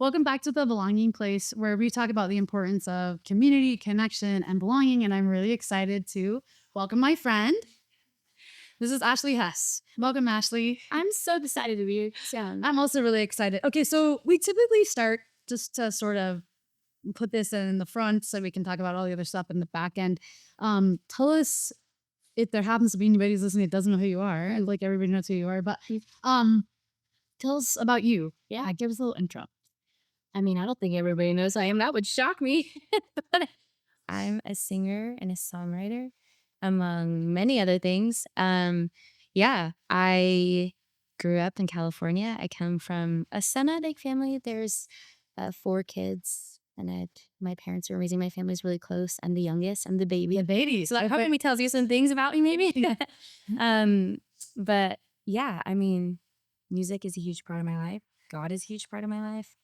Welcome back to the Belonging Place, where we talk about the importance of community, connection, and belonging. And I'm really excited to welcome my friend. This is Ashley Hess. Welcome, Ashley. I'm so excited to be here. Yeah. I'm also really excited. Okay, so we typically start just to sort of put this in the front so we can talk about all the other stuff in the back end. Tell us if there happens to be anybody who's listening that doesn't know who you are, and like everybody knows who you are, but tell us about you. Yeah. Give us a little intro. I mean, I don't think everybody knows who I am. That would shock me. But I'm a singer and a songwriter, among many other things. Yeah, I grew up in California. I come from a semi-big family. There's 4 kids, and my parents were raising my family's really close. I'm the youngest. I'm the baby. The babies. So that probably tells you some things about me, maybe. But yeah, I mean, music is a huge part of my life. God is a huge part of my life.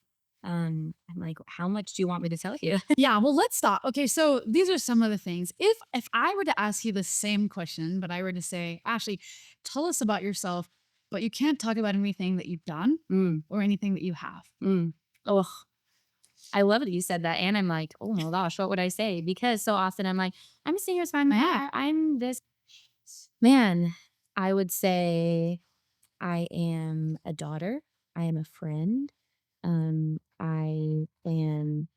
I'm like, how much do you want me to tell you? Yeah, well, let's stop. Okay, so these are some of the things. If I were to ask you the same question, but I were to say, Ashley, tell us about yourself, but you can't talk about anything that you've done or anything that you have. Oh, I love that you said that. And I'm like, oh my gosh, what would I say? Because so often I'm like, I'm a singer, songwriter. I'm this. Man, I would say I am a daughter. I am a friend. I am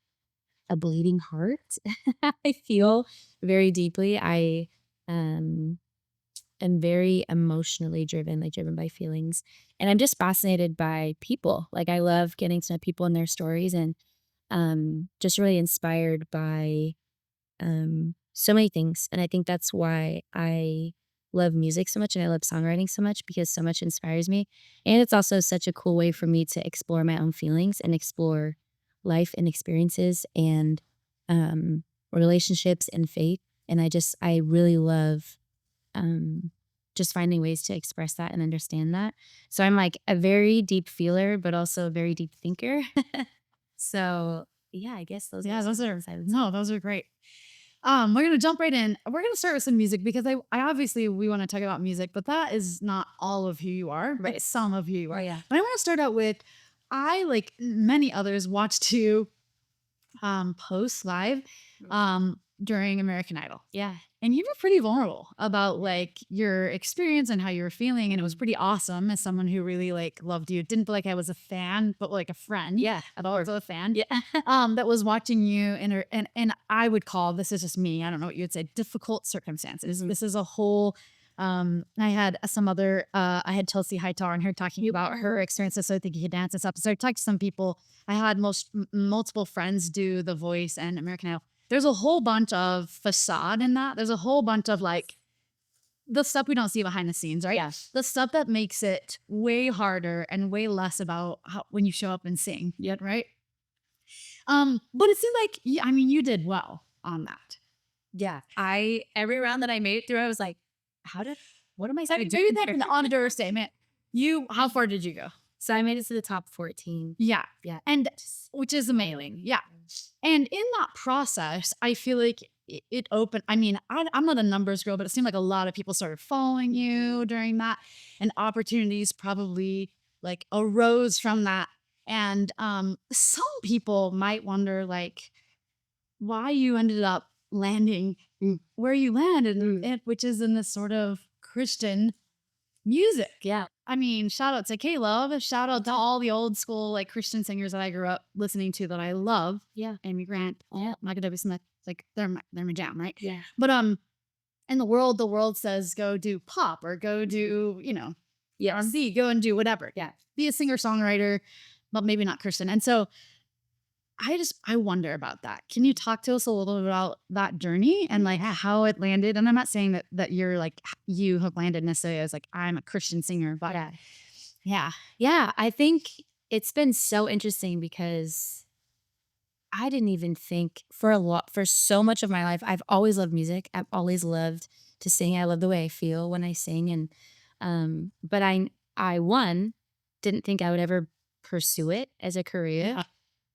a bleeding heart. I feel very deeply. I am very emotionally driven, like driven by feelings. And I'm just fascinated by people. Like I love getting to know people and their stories and just really inspired by so many things. And I think that's why I love music so much and I love songwriting so much because so much inspires me. And it's also such a cool way for me to explore my own feelings and explore life and experiences and relationships and faith. And I really love just finding ways to express that and understand that. So I'm like a very deep feeler, but also a very deep thinker. So yeah, I guess those Those are great. We're gonna jump right in. We're gonna start with some music because I obviously we want to talk about music, but that is not all of who you are, but Right. some of who you are. Oh, yeah. But I want to start out with I, like many others, watched you post live during American Idol. Yeah. And you were pretty vulnerable about like your experience and how you were feeling. And it was pretty awesome as someone who really like loved you. Didn't feel like I was a fan, but like a friend. Yeah. I thought I was a fan. Yeah. That was watching you and I would call, this is just me, I don't know what you would say, difficult circumstances. This is a whole I had some other I had Chelsea Hightower and her talking about her experiences. So I think you could dance and stuff. So I talked to some people. I had multiple friends do The Voice and American Idol. There's a whole bunch of facade in that. There's a whole bunch of like the stuff we don't see behind the scenes, right? Yeah. The stuff that makes it way harder and way less about how, when you show up and sing. Yep. Right. But it seemed like, I mean, you did well on that. Yeah. Every round that I made it through, I was like, what am I saying? Maybe that's an understatement. How far did you go? So I made it to the top 14. Yeah. Yeah. And which is amazing. Yeah. And in that process, I feel like it opened. I mean, I'm not a numbers girl, but it seemed like a lot of people started following you during that, and opportunities probably like arose from that. And some people might wonder like why you ended up landing where you landed, which is in this sort of Christian music. Yeah. I mean, shout out to K-Love. Shout out to all the old school like Christian singers that I grew up listening to that I love. Yeah. Amy Grant, Michael W. Smith, like they're my jam, right? Yeah. But in the world says go do pop or go do, R&B, go and do whatever. Yeah. Be a singer-songwriter, but maybe not Christian. And so I wonder about that. Can you talk to us a little bit about that journey and like how it landed? And I'm not saying that you're like, you have landed necessarily as like, I'm a Christian singer, but yeah. I think it's been so interesting because I didn't even think for so much of my life, I've always loved music. I've always loved to sing. I love the way I feel when I sing. And, but I didn't think I would ever pursue it as a career. Yeah.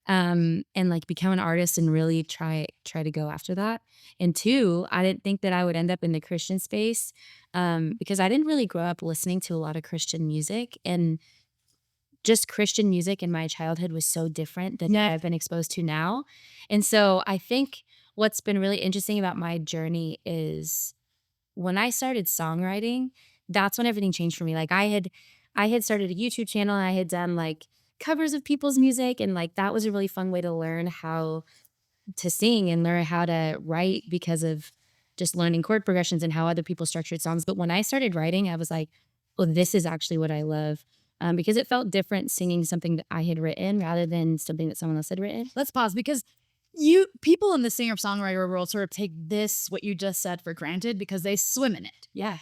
And like become an artist and really try to go after that. And 2, I didn't think that I would end up in the Christian space because I didn't really grow up listening to a lot of Christian music. And just Christian music in my childhood was so different than I've been exposed to now. And so I think what's been really interesting about my journey is when I started songwriting, that's when everything changed for me. Like I had started a YouTube channel, and I had done like covers of people's music, and like that was a really fun way to learn how to sing and learn how to write because of just learning chord progressions and how other people structured songs. But when I started writing, I was like, oh, this is actually what I love. Because it felt different singing something that I had written rather than something that someone else had written. Let's pause because people in the singer-songwriter world sort of take this, what you just said, for granted because they swim in it. Yeah.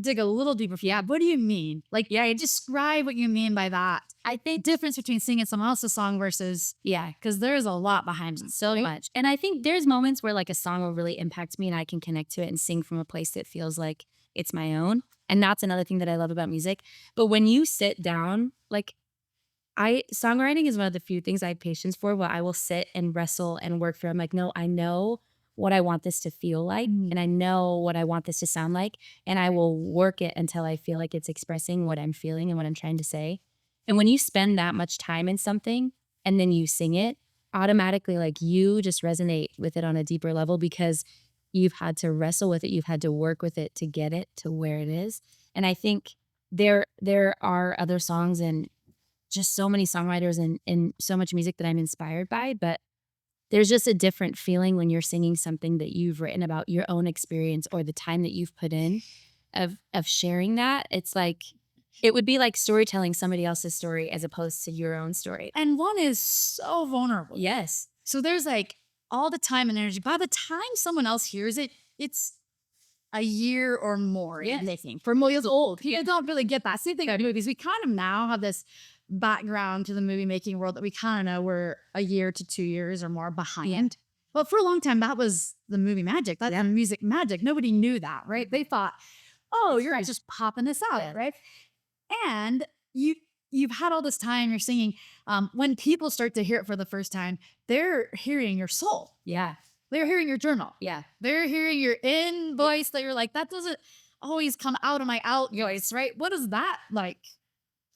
Dig a little deeper. Yeah. What do you mean? Like, describe what you mean by that. I think Difference between singing someone else's song versus, because there's a lot behind it. so much. And I think there's moments where like a song will really impact me and I can connect to it and sing from a place that feels like it's my own. And that's another thing that I love about music. But when you sit down, like songwriting is one of the few things I have patience for, where I will sit and wrestle and work through. I'm like, no, I know what I want this to feel like, and I know what I want this to sound like, and I will work it until I feel like it's expressing what I'm feeling and what I'm trying to say. And when you spend that much time in something and then you sing it, automatically like you just resonate with it on a deeper level because you've had to wrestle with it, you've had to work with it to get it to where it is. And I think there are other songs and just so many songwriters and so much music that I'm inspired by, but there's just a different feeling when you're singing something that you've written about your own experience or the time that you've put in of sharing that. It's like, it would be like storytelling somebody else's story as opposed to your own story. And one is so vulnerable. Yes. So there's like all the time and energy. By the time someone else hears it, it's a year or more. Yes. They think for years old. People don't really get that. Same thing about movies. We kind of now have this background to the movie making world that we kind of know we're a year to 2 years or more behind. But for a long time, that was the movie magic. That's the music magic. Nobody knew that, right? They thought, oh, you're just popping this out, right? And you've had all this time, you're singing. When people start to hear it for the first time, they're hearing your soul. Yeah. They're hearing your journal. Yeah. They're hearing your in voice that you're like, that doesn't always come out of my out voice, right? What is that like?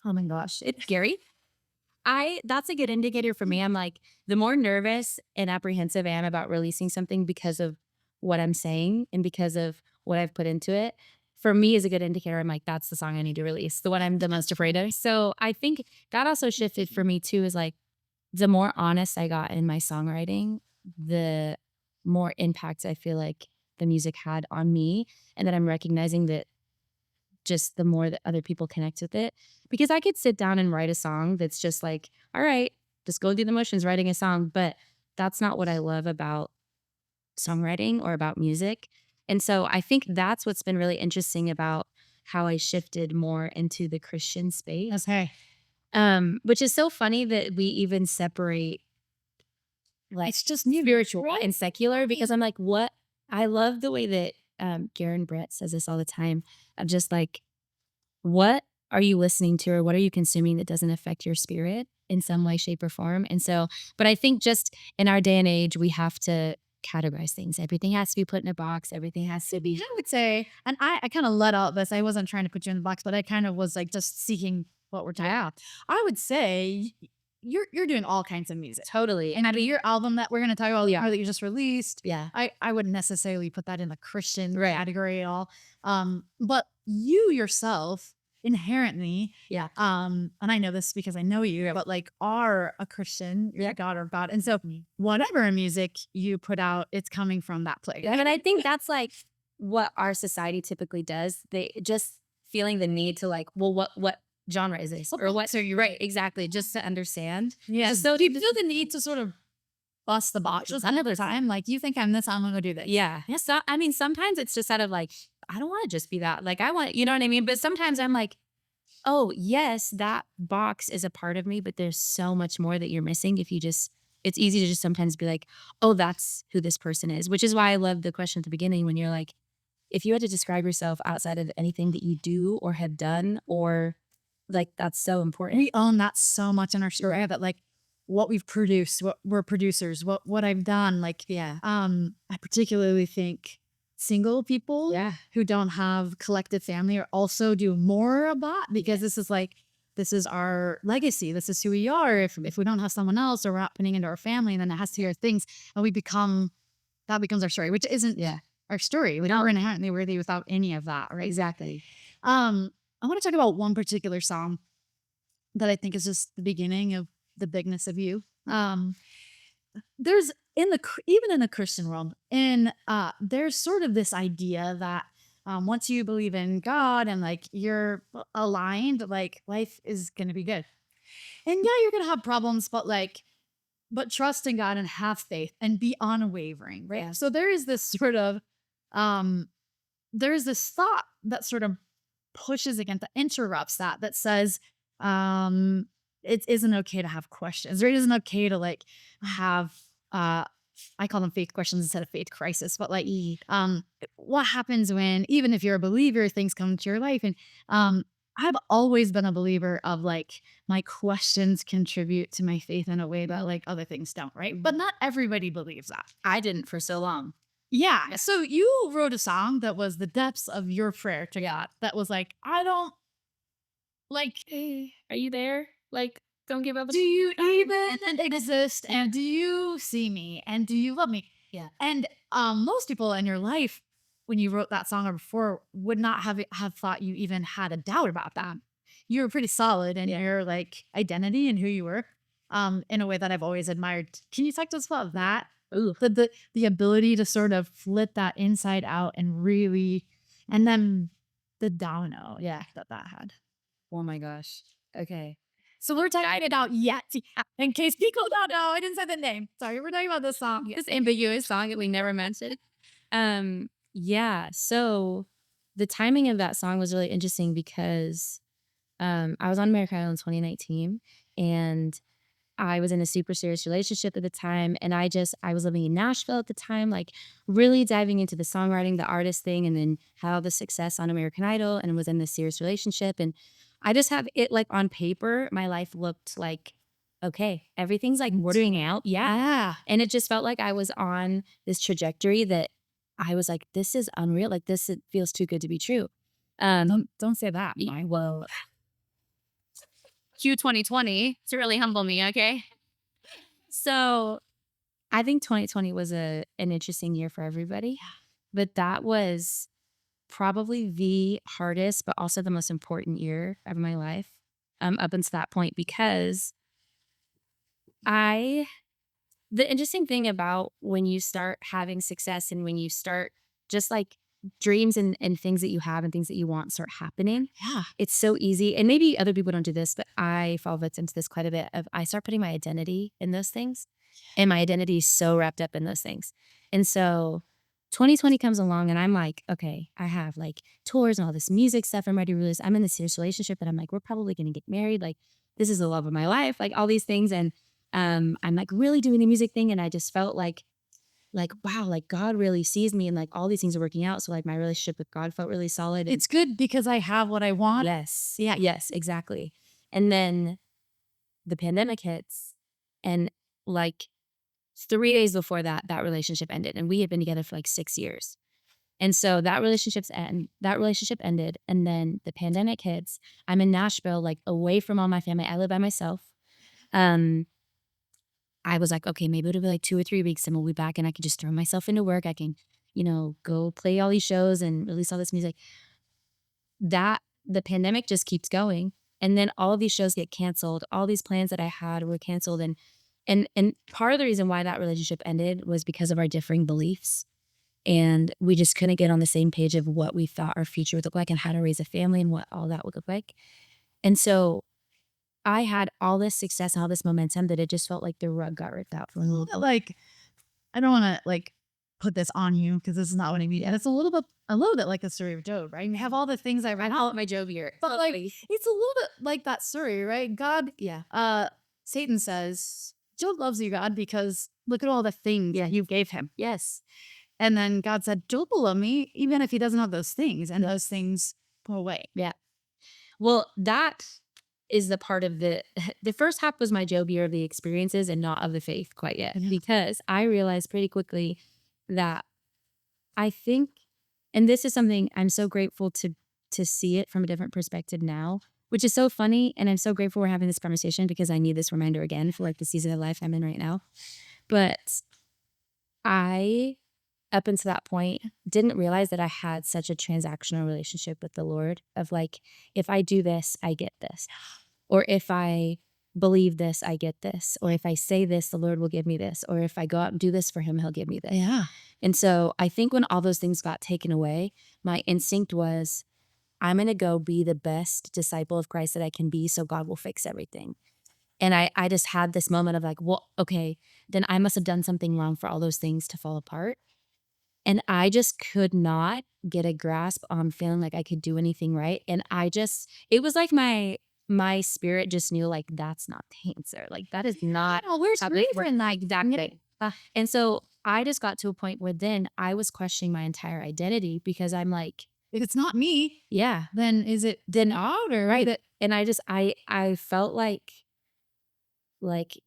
Oh my gosh, it's scary. That's a good indicator for me. I'm like, the more nervous and apprehensive I am about releasing something because of what I'm saying and because of what I've put into it, for me is a good indicator. I'm like, that's the song I need to release, the one I'm the most afraid of. So I think that also shifted for me too, is like, the more honest I got in my songwriting, the more impact I feel like the music had on me, and that I'm recognizing that just the more that other people connect with it. Because I could sit down and write a song that's just like, all right, just go through the motions writing a song, but that's not what I love about songwriting or about music. And so I think that's what's been really interesting about how I shifted more into the Christian space. Okay. Which is so funny that we even separate like It's just spiritual and secular, because I'm like, what? I love the way that Garen Brett says this all the time. I'm just like, what are you listening to or what are you consuming that doesn't affect your spirit in some way, shape, or form? And so, but I think just in our day and age, we have to categorize things. Everything has to be put in a box. Everything has to be. I would say, and I kind of let out this. I wasn't trying to put you in the box, but I kind of was like just seeking what we're talking about. I would say you're doing all kinds of music. Totally. And I mean, your album that we're going to talk about, that you just released, Yeah. I wouldn't necessarily put that in the Christian category at all. But you yourself inherently, and I know this because I know you, but like are a Christian, you're a daughter of God. And so whatever music you put out, it's coming from that place. I mean, I think that's like what our society typically does. They just feeling the need to like, well, what genre is this? Or what? So you're right. Exactly. Just to understand. Yeah. So do you feel the need to sort of bust the box just another time? Like, you think I'm this, I'm going to do this. Yeah. Yeah. So, I mean, sometimes it's just out of like, I don't want to just be that. Like, I want, you know what I mean? But sometimes I'm like, oh, yes, that box is a part of me, but there's so much more that you're missing if you just, it's easy to just sometimes be like, oh, that's who this person is, which is why I love the question at the beginning when you're like, if you had to describe yourself outside of anything that you do or have done, or like, that's so important. We own that so much in our story that like what we've produced, what we're producers, what I've done. Like, I particularly think single people who don't have collective family are also do more of that, because this is like this is our legacy. This is who we are. If we don't have someone else or we're not putting into our family, then it has to be our things. And that becomes our story, which isn't our story. We are inherently worthy without any of that, right? Exactly. I want to talk about one particular song that I think is just the beginning of the bigness of you. There's even in the Christian world, and there's sort of this idea that once you believe in God and like you're aligned, like life is gonna be good. And yeah, you're gonna have problems, but trust in God and have faith and be unwavering, right? Yeah. So there is this sort of there's this thought that sort of pushes against that, interrupts that says it isn't okay to have questions, or it isn't okay to like have I call them faith questions instead of faith crisis, but like what happens when, even if you're a believer, things come into your life. And I've always been a believer of like my questions contribute to my faith in a way that like other things don't, right? But not everybody believes that. I didn't for so long. Yeah. So you wrote a song that was the depths of your prayer to God. That was like, I don't like, Hey, are you there? Like, don't give up. do you even exist? And do you see me? And do you love me? Yeah. And most people in your life, when you wrote that song or before, would not have thought you even had a doubt about that. You were pretty solid in your like identity and who you were, in a way that I've always admired. Can you talk to us about that? Ooh. The ability to sort of flip that inside out and really, and then the domino, that had. Oh my gosh. Okay. So we're talking about Yet. In case people don't know, I didn't say the name. Sorry, we're talking about this song. This ambiguous song that we never mentioned. Yeah. So the timing of that song was really interesting because I was on American Idol in 2019, and I was in a super serious relationship at the time. And I was living in Nashville at the time, like really diving into the songwriting, the artist thing, and then had all the success on American Idol and was in this serious relationship. And I just have it like on paper, my life looked like, okay, everything's like working out. Yeah. And it just felt like I was on this trajectory that I was like, this is unreal. Like this, it feels too good to be true. Don't say that. I will. Q 2020 to really humble me, okay? So I think 2020 was an interesting year for everybody. But that was probably the hardest, but also the most important year of my life up until that point, because the interesting thing about when you start having success and when you start just like dreams and things that you have and things that you want start happening. Yeah. It's so easy. And maybe other people don't do this, but I fall victim to this quite a bit I start putting my identity in those things, and my identity is so wrapped up in those things. And so 2020 comes along and I'm like, okay, I have like tours and all this music stuff I'm ready to release. I'm in this serious relationship, and I'm like, we're probably going to get married. Like this is the love of my life, like all these things. And I'm like really doing the music thing. And I just felt like, wow, like God really sees me, and like all these things are working out. So like my relationship with God felt really solid. It's good because I have what I want. Yes. Yeah. Yes, exactly. And then the pandemic hits, and like 3 days before that relationship ended, and we had been together for like 6 years. And so that relationship ended, and then the pandemic hits. I'm in Nashville, like away from all my family. I live by myself. I was like, okay, maybe it'll be like 2 or 3 weeks and we'll be back, and I can just throw myself into work. I can, go play all these shows and release all this music. The pandemic just keeps going. And then all of these shows get canceled. All these plans that I had were canceled. And part of the reason why that relationship ended was because of our differing beliefs. And we just couldn't get on the same page of what we thought our future would look like and how to raise a family and what all that would look like. And so I had all this success and all this momentum that it just felt like the rug got ripped out from me. Like, I don't want to like put this on you because this is not what I mean. And it's a little bit like the story of Job, right? You have all the things I read out My Job year. but like it's a little bit like that story, right? God, Satan says, Job loves you, God, because look at all the things you gave him. Yes. And then God said, Job will love me even if he doesn't have those things, and those things go away. Yeah. Well, that is the part of the first half was my Job year of the experiences and not of the faith quite yet, because I realized pretty quickly that I think, and this is something I'm so grateful to see it from a different perspective now. which is so funny. And I'm so grateful we're having this conversation because I need this reminder again for like the season of life I'm in right now. But I, up until that point, didn't realize that I had such a transactional relationship with the Lord of like, if I do this, I get this. Or if I believe this, I get this. Or if I say this, the Lord will give me this. Or if I go out and do this for him, he'll give me this. Yeah. And so I think when all those things got taken away, my instinct was, I'm going to go be the best disciple of Christ that I can be so God will fix everything. And I just had this moment of like, well, okay, then I must have done something wrong for all those things to fall apart. And I just could not get a grasp on feeling like I could do anything right. And it was like my spirit just knew like, that's not the answer. Like that is not. No, where's how this works. freedom? Like, Exactly. And so I just got to a point where then I was questioning my entire identity because I'm like, if it's not me, yeah, then is it then God or right. that? And I felt like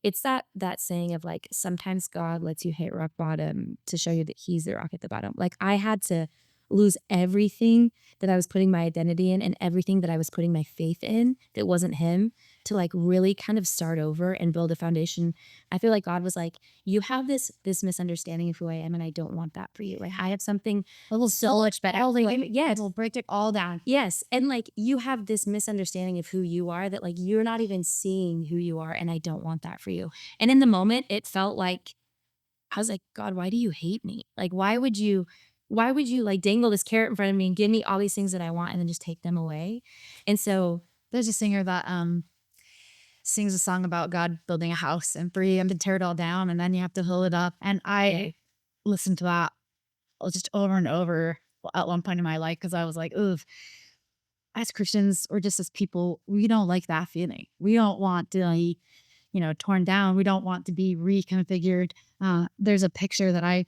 it's that saying of like, sometimes God lets you hit rock bottom to show you that he's the rock at the bottom. Like I had to lose everything that I was putting my identity in and everything that I was putting my faith in that wasn't him to like really kind of start over and build a foundation. I feel like God was like, you have this misunderstanding of who I am and I don't want that for you. Like I have something A little so much better. yes. We'll break it all down. Yes. And like you have this misunderstanding of who you are that like you're not even seeing who you are. And I don't want that for you. And in the moment, it felt like, I was like, God, why do you hate me? Like, why would you like dangle this carrot in front of me and give me all these things that I want and then just take them away? And so There's a singer that sings a song about God building a house and for him to tear it all down and then you have to build it up. And I listened to that just over and over at one point in my life because I was like, ooh, as Christians or just as people, we don't like that feeling. We don't want to be, torn down. We don't want to be reconfigured. There's a picture that I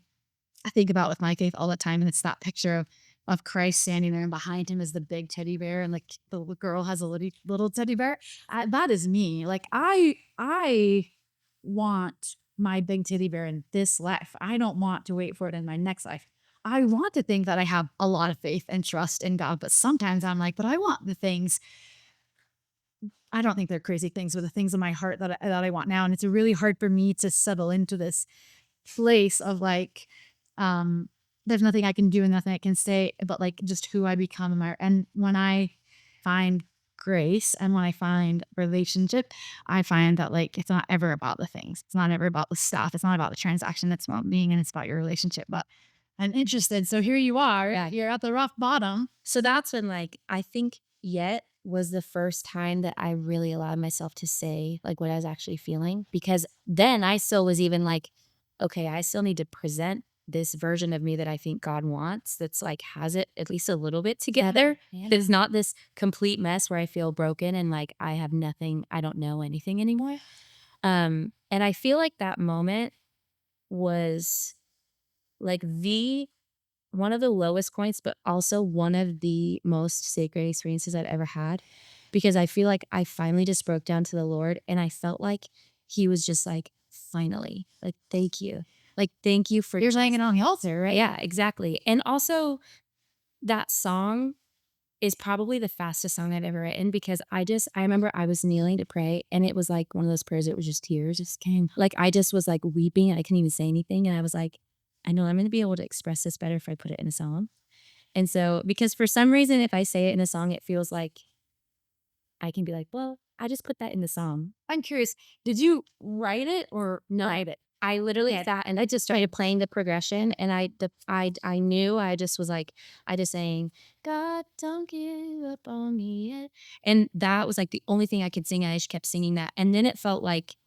think about with my faith all the time, and it's that picture of Christ standing there, and behind him is the big teddy bear, and like the little girl has a little teddy bear. That is me. Like I want my big teddy bear in this life. I don't want to wait for it in my next life. I want to think that I have a lot of faith and trust in God, but sometimes I'm like, but I want the things. I don't think they're crazy things, but the things in my heart that I want now, and it's really hard for me to settle into this place of like, there's nothing I can do and nothing I can say, but like just who I become. And when I find grace and when I find relationship, I find that like it's not ever about the things. It's not ever about the stuff. It's not about the transaction. It's about being and it's about your relationship. But I'm interested. So here you are. Yeah. You're at the rough bottom. So that's when like I think yet was the first time that I really allowed myself to say like what I was actually feeling, because then I still was even like, okay, I still need to present this version of me that I think God wants that's like has it at least a little bit together. Yeah. It's not this complete mess where I feel broken and like I have nothing, I don't know anything anymore. And I feel like that moment was like one of the lowest points, but also one of the most sacred experiences I've ever had, because I feel like I finally just broke down to the Lord and I felt like he was just like, finally, like, thank you. Like, thank you for You're laying it on the altar, right? yeah, exactly. And also that song is probably the fastest song I've ever written because I remember I was kneeling to pray and it was like one of those prayers, it was just tears just came. Like I just was like weeping and I couldn't even say anything. And I was like, I know I'm going to be able to express this better if I put it in a song. And so, because for some reason, if I say it in a song, it feels like I can be like, well, I just put that in the song. I'm curious, did you write it or No, I literally sat and I just started playing the progression and I knew I just was like, I just saying, God, don't give up on me yet. And that was like the only thing I could sing. I just kept singing that. And then it felt like,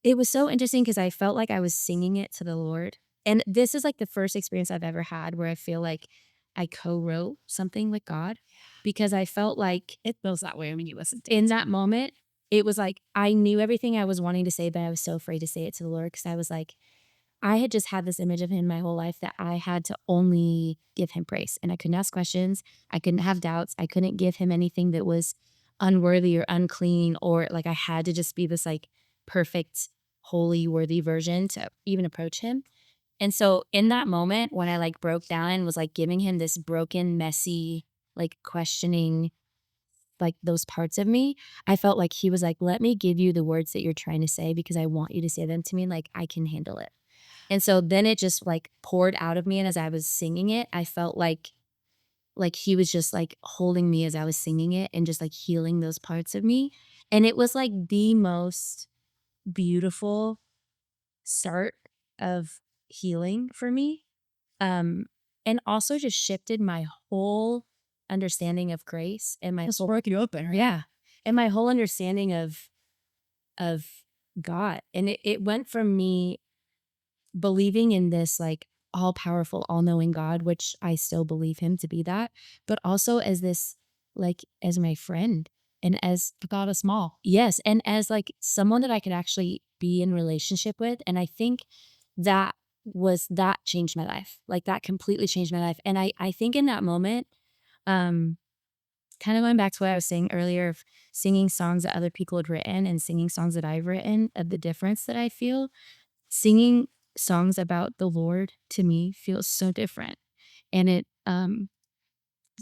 it was so interesting because I felt like I was singing it to the Lord. And this is like the first experience I've ever had where I feel like I co-wrote something with God, because I felt like it feels that way when you listen to in that moment, it was like I knew everything I was wanting to say, but I was so afraid to say it to the Lord because I was like, I had just had this image of him my whole life that I had to only give him praise. And I couldn't ask questions. I couldn't have doubts. I couldn't give him anything that was unworthy or unclean, or like I had to just be this like perfect, holy, worthy version to even approach him. And so in that moment when I like broke down and was like giving him this broken, messy, like questioning like those parts of me, I felt like he was like, let me give you the words that you're trying to say because I want you to say them to me. Like I can handle it. And so then it just like poured out of me. And as I was singing it, I felt like he was just like holding me as I was singing it and just like healing those parts of me. And it was like the most beautiful start of healing for me. Um, and also just shifted my whole understanding of grace and my Just whole, broke you open, right? yeah, and my whole understanding of God. And it went from me believing in this like all powerful, all knowing God, which I still believe him to be that, but also as this, like, as my friend and as, God is small. yes, and as like someone that I could actually be in relationship with. And I think that that changed my life. Like that completely changed my life. And I think in that moment, um, kind of going back to what I was saying earlier of singing songs that other people had written and singing songs that I've written, of the difference that I feel, singing songs about the Lord to me feels so different. And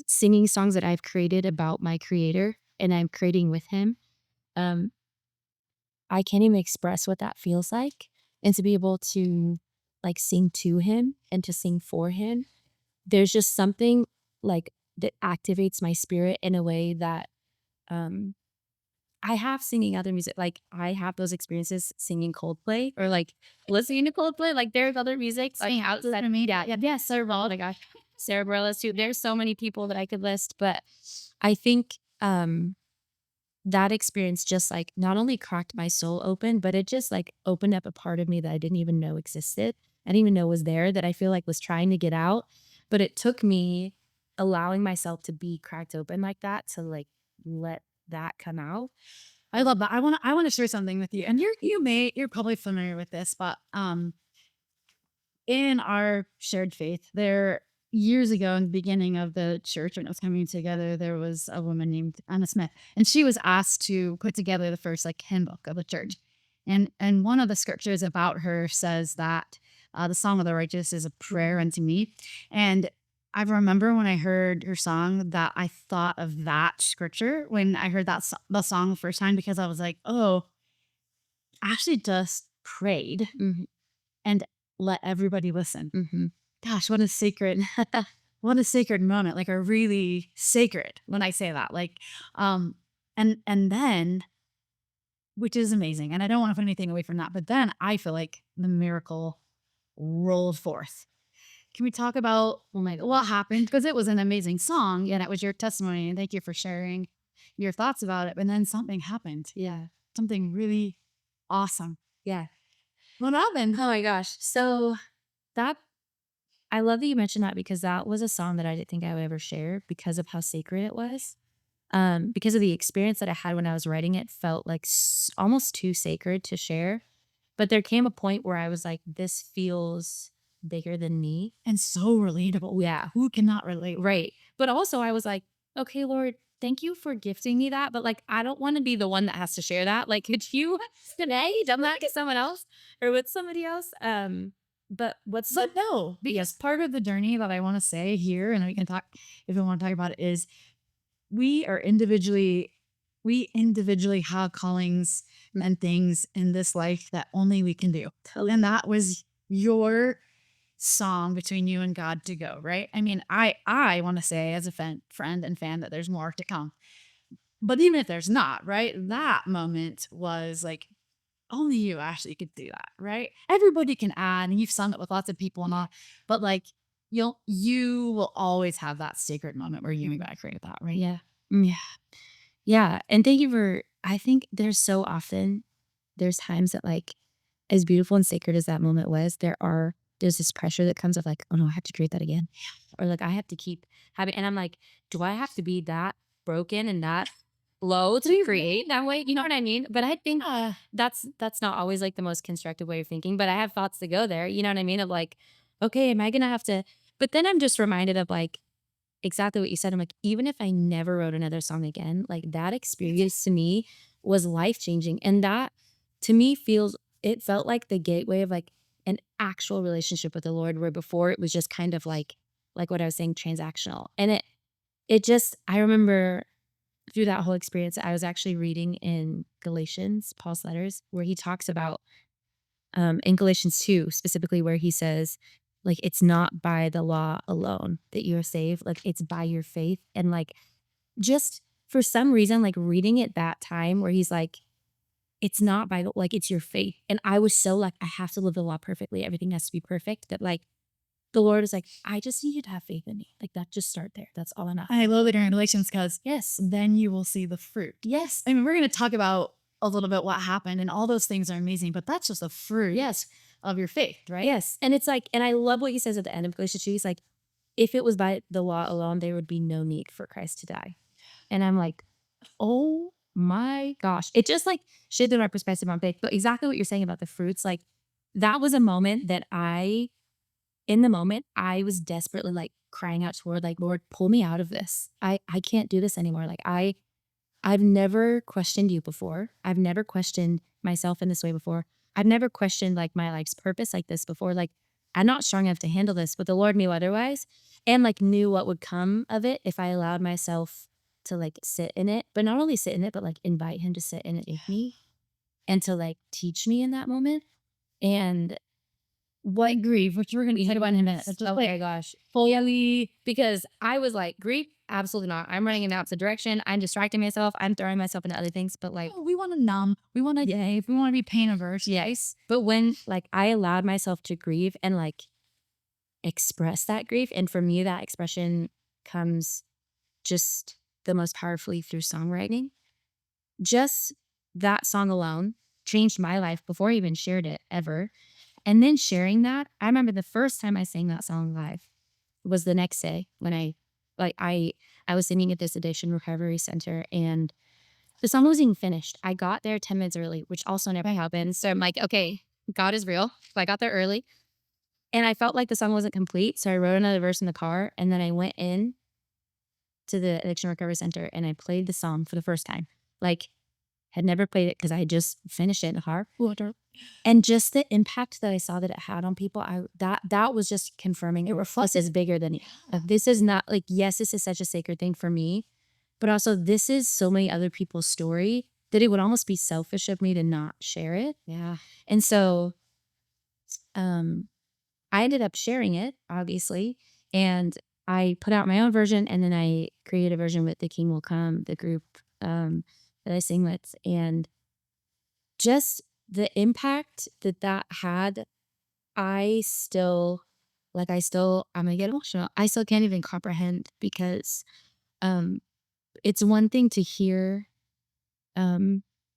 singing songs that I've created about my creator and I'm creating with him, um, I can't even express what that feels like. And to be able to like sing to him and to sing for him, there's just something like that activates my spirit in a way that, um, I have singing other music. Like I have those experiences singing Coldplay or like listening to Coldplay. Like there's other music like Singing outside to me. yeah, Sarah Bareilles. Oh my gosh, Sarah Bareilles too. There's so many people that I could list, but I think that experience just like not only cracked my soul open, but it just like opened up a part of me that I didn't even know existed. I didn't even know was there, that I feel like was trying to get out. But it took me allowing myself to be cracked open like that to like let that come out. I love that. I want to share something with you. And you're probably familiar with this, but in our shared faith, there years ago in the beginning of the church when it was coming together, there was a woman named Anna Smith, and she was asked to put together the first like hymn book of the church. And one of the scriptures about her says that the song of the righteous is a prayer unto me. And I remember when I heard her song that I thought of that scripture when I heard the song the first time, because I was like, oh, Ashley just prayed Mm-hmm. and let everybody listen. Mm-hmm. Gosh, what a sacred, what a sacred moment. Like a really sacred when I say that. Like, and then, which is amazing. And I don't want to put anything away from that, but then I feel like the miracle rolled forth. Can we talk about what happened? Because it was an amazing song and it was your testimony. And thank you for sharing your thoughts about it. And then something happened. Yeah. Something really awesome. Yeah. What happened? Oh my gosh. So that I love that you mentioned that because that was a song that I didn't think I would ever share because of how sacred it was. Because of the experience that I had when I was writing it, felt like almost too sacred to share. But there came a point where I was like, this feels bigger than me. And so relatable. Yeah. Who cannot relate? Right. But also I was like, okay, Lord, thank you for gifting me that. But like, I don't want to be the one that has to share that. Like, could you today done that to someone else or with somebody else? But what's But no, because part of the journey that I want to say here, and we can talk if we want to talk about it, is we individually have callings and things in this life that only we can do. And that was your song between you and God to go, right? I mean, I want to say as a friend and fan that there's more to come. But even if there's not, right? That moment was like only you actually could do that, right? Everybody can add, and you've sung it with lots of people and all, but like you will always have that sacred moment where you and God created that, right? yeah. Yeah. Yeah. And thank you for, I think there's so often, there's times that like, as beautiful and sacred as that moment was, there's this pressure that comes of like, oh no, I have to create that again. Or like, I have to keep having, and I'm like, do I have to be that broken and that low to create that way? You know what I mean? But I think that's not always like the most constructive way of thinking, but I have thoughts to go there. You know what I mean? Of like, okay, am I going to have to, but then I'm just reminded of like, exactly what you said. I'm like, even if I never wrote another song again, like that experience to me was life changing. And that to me it felt like the gateway of like an actual relationship with the Lord, where before it was just kind of like what I was saying, transactional. And it just, I remember through that whole experience, I was actually reading in Galatians, Paul's letters, where he talks about in Galatians 2, specifically where he says, like, it's not by the law alone that you are saved, like, it's by your faith. And like, just for some reason, like reading it that time where he's like, it's not by the, like, it's your faith. And I was so like, I have to live the law perfectly. Everything has to be perfect. That like, the Lord is like, I just need you to have faith in me. Like that, just start there. That's all enough. I love it in Galatians because Yes. then you will see the fruit. Yes. I mean, we're going to talk about a little bit what happened, and all those things are amazing, but that's just the fruit Yes. of your faith, right? Yes. And it's like, and I love what he says at the end of Galatians 2. He's like, if it was by the law alone, there would be no need for Christ to die. And I'm like, oh my gosh. It just like shifted my perspective on faith. But exactly what you're saying about the fruits, like that was a moment that in the moment, I was desperately like crying out toward like, Lord, pull me out of this. I can't do this anymore. Like I've never questioned you before. I've never questioned myself in this way before. I've never questioned like my life's purpose like this before. Like I'm not strong enough to handle this, but the Lord knew otherwise and like knew what would come of it if I allowed myself to like sit in it, but not only sit in it, but like invite him to sit in it with me and to like teach me in that moment. And What grief, which we're going to talk about in a minute. oh my gosh, fully, because I was like, grief, absolutely not. I'm running in the opposite direction. I'm distracting myself. I'm throwing myself into other things, but like, Oh, we want to numb. We want to we want to be pain averse. yes. But when like I allowed myself to grieve and like express that grief, and for me, that expression comes just the most powerfully through songwriting. Just that song alone changed my life before I even shared it ever. And then sharing that, I remember the first time I sang that song live was the next day when I was singing at this addiction recovery center and the song wasn't even finished. I got there 10 minutes early, which also never happens. So I'm like, okay, God is real. So I got there early and I felt like the song wasn't complete. So I wrote another verse in the car and then I went in to the addiction recovery center and I played the song for the first time. Like had never played it because I had just finished it in the car. And just the impact that I saw that it had on people, that was just confirming it reflects is bigger than this is not like, yes, this is such a sacred thing for me, but also this is so many other people's story that it would almost be selfish of me to not share it. Yeah. And so I ended up sharing it, obviously, and I put out my own version and then I created a version with The King Will Come, the group that I sing with. And just the impact that that had, I'm gonna get emotional. I still can't even comprehend because it's one thing to hear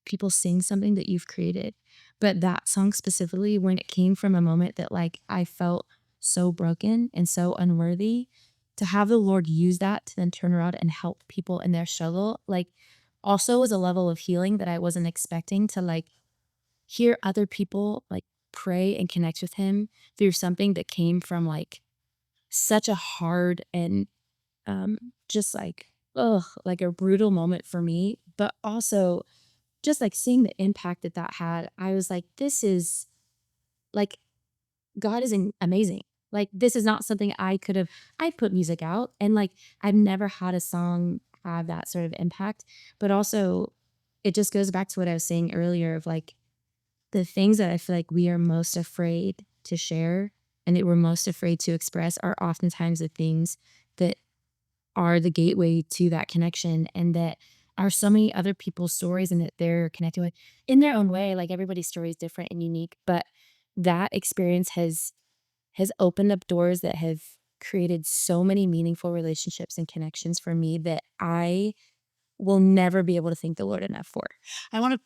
people sing something that you've created, but that song specifically, when it came from a moment that like I felt so broken and so unworthy, to have the Lord use that to then turn around and help people in their struggle, like also was a level of healing that I wasn't expecting to like hear other people like pray and connect with him through something that came from like such a hard and just like like a brutal moment for me, but also just like seeing the impact that that had. I was like, this is like, God is amazing. Like this is not something I put music out and like I've never had a song have that sort of impact, but also it just goes back to what I was saying earlier of like the things that I feel like we are most afraid to share and that we're most afraid to express are oftentimes the things that are the gateway to that connection and that are so many other people's stories and that they're connected with in their own way. Like everybody's story is different and unique, but that experience has opened up doors that have created so many meaningful relationships and connections for me that I will never be able to thank the Lord enough for. I want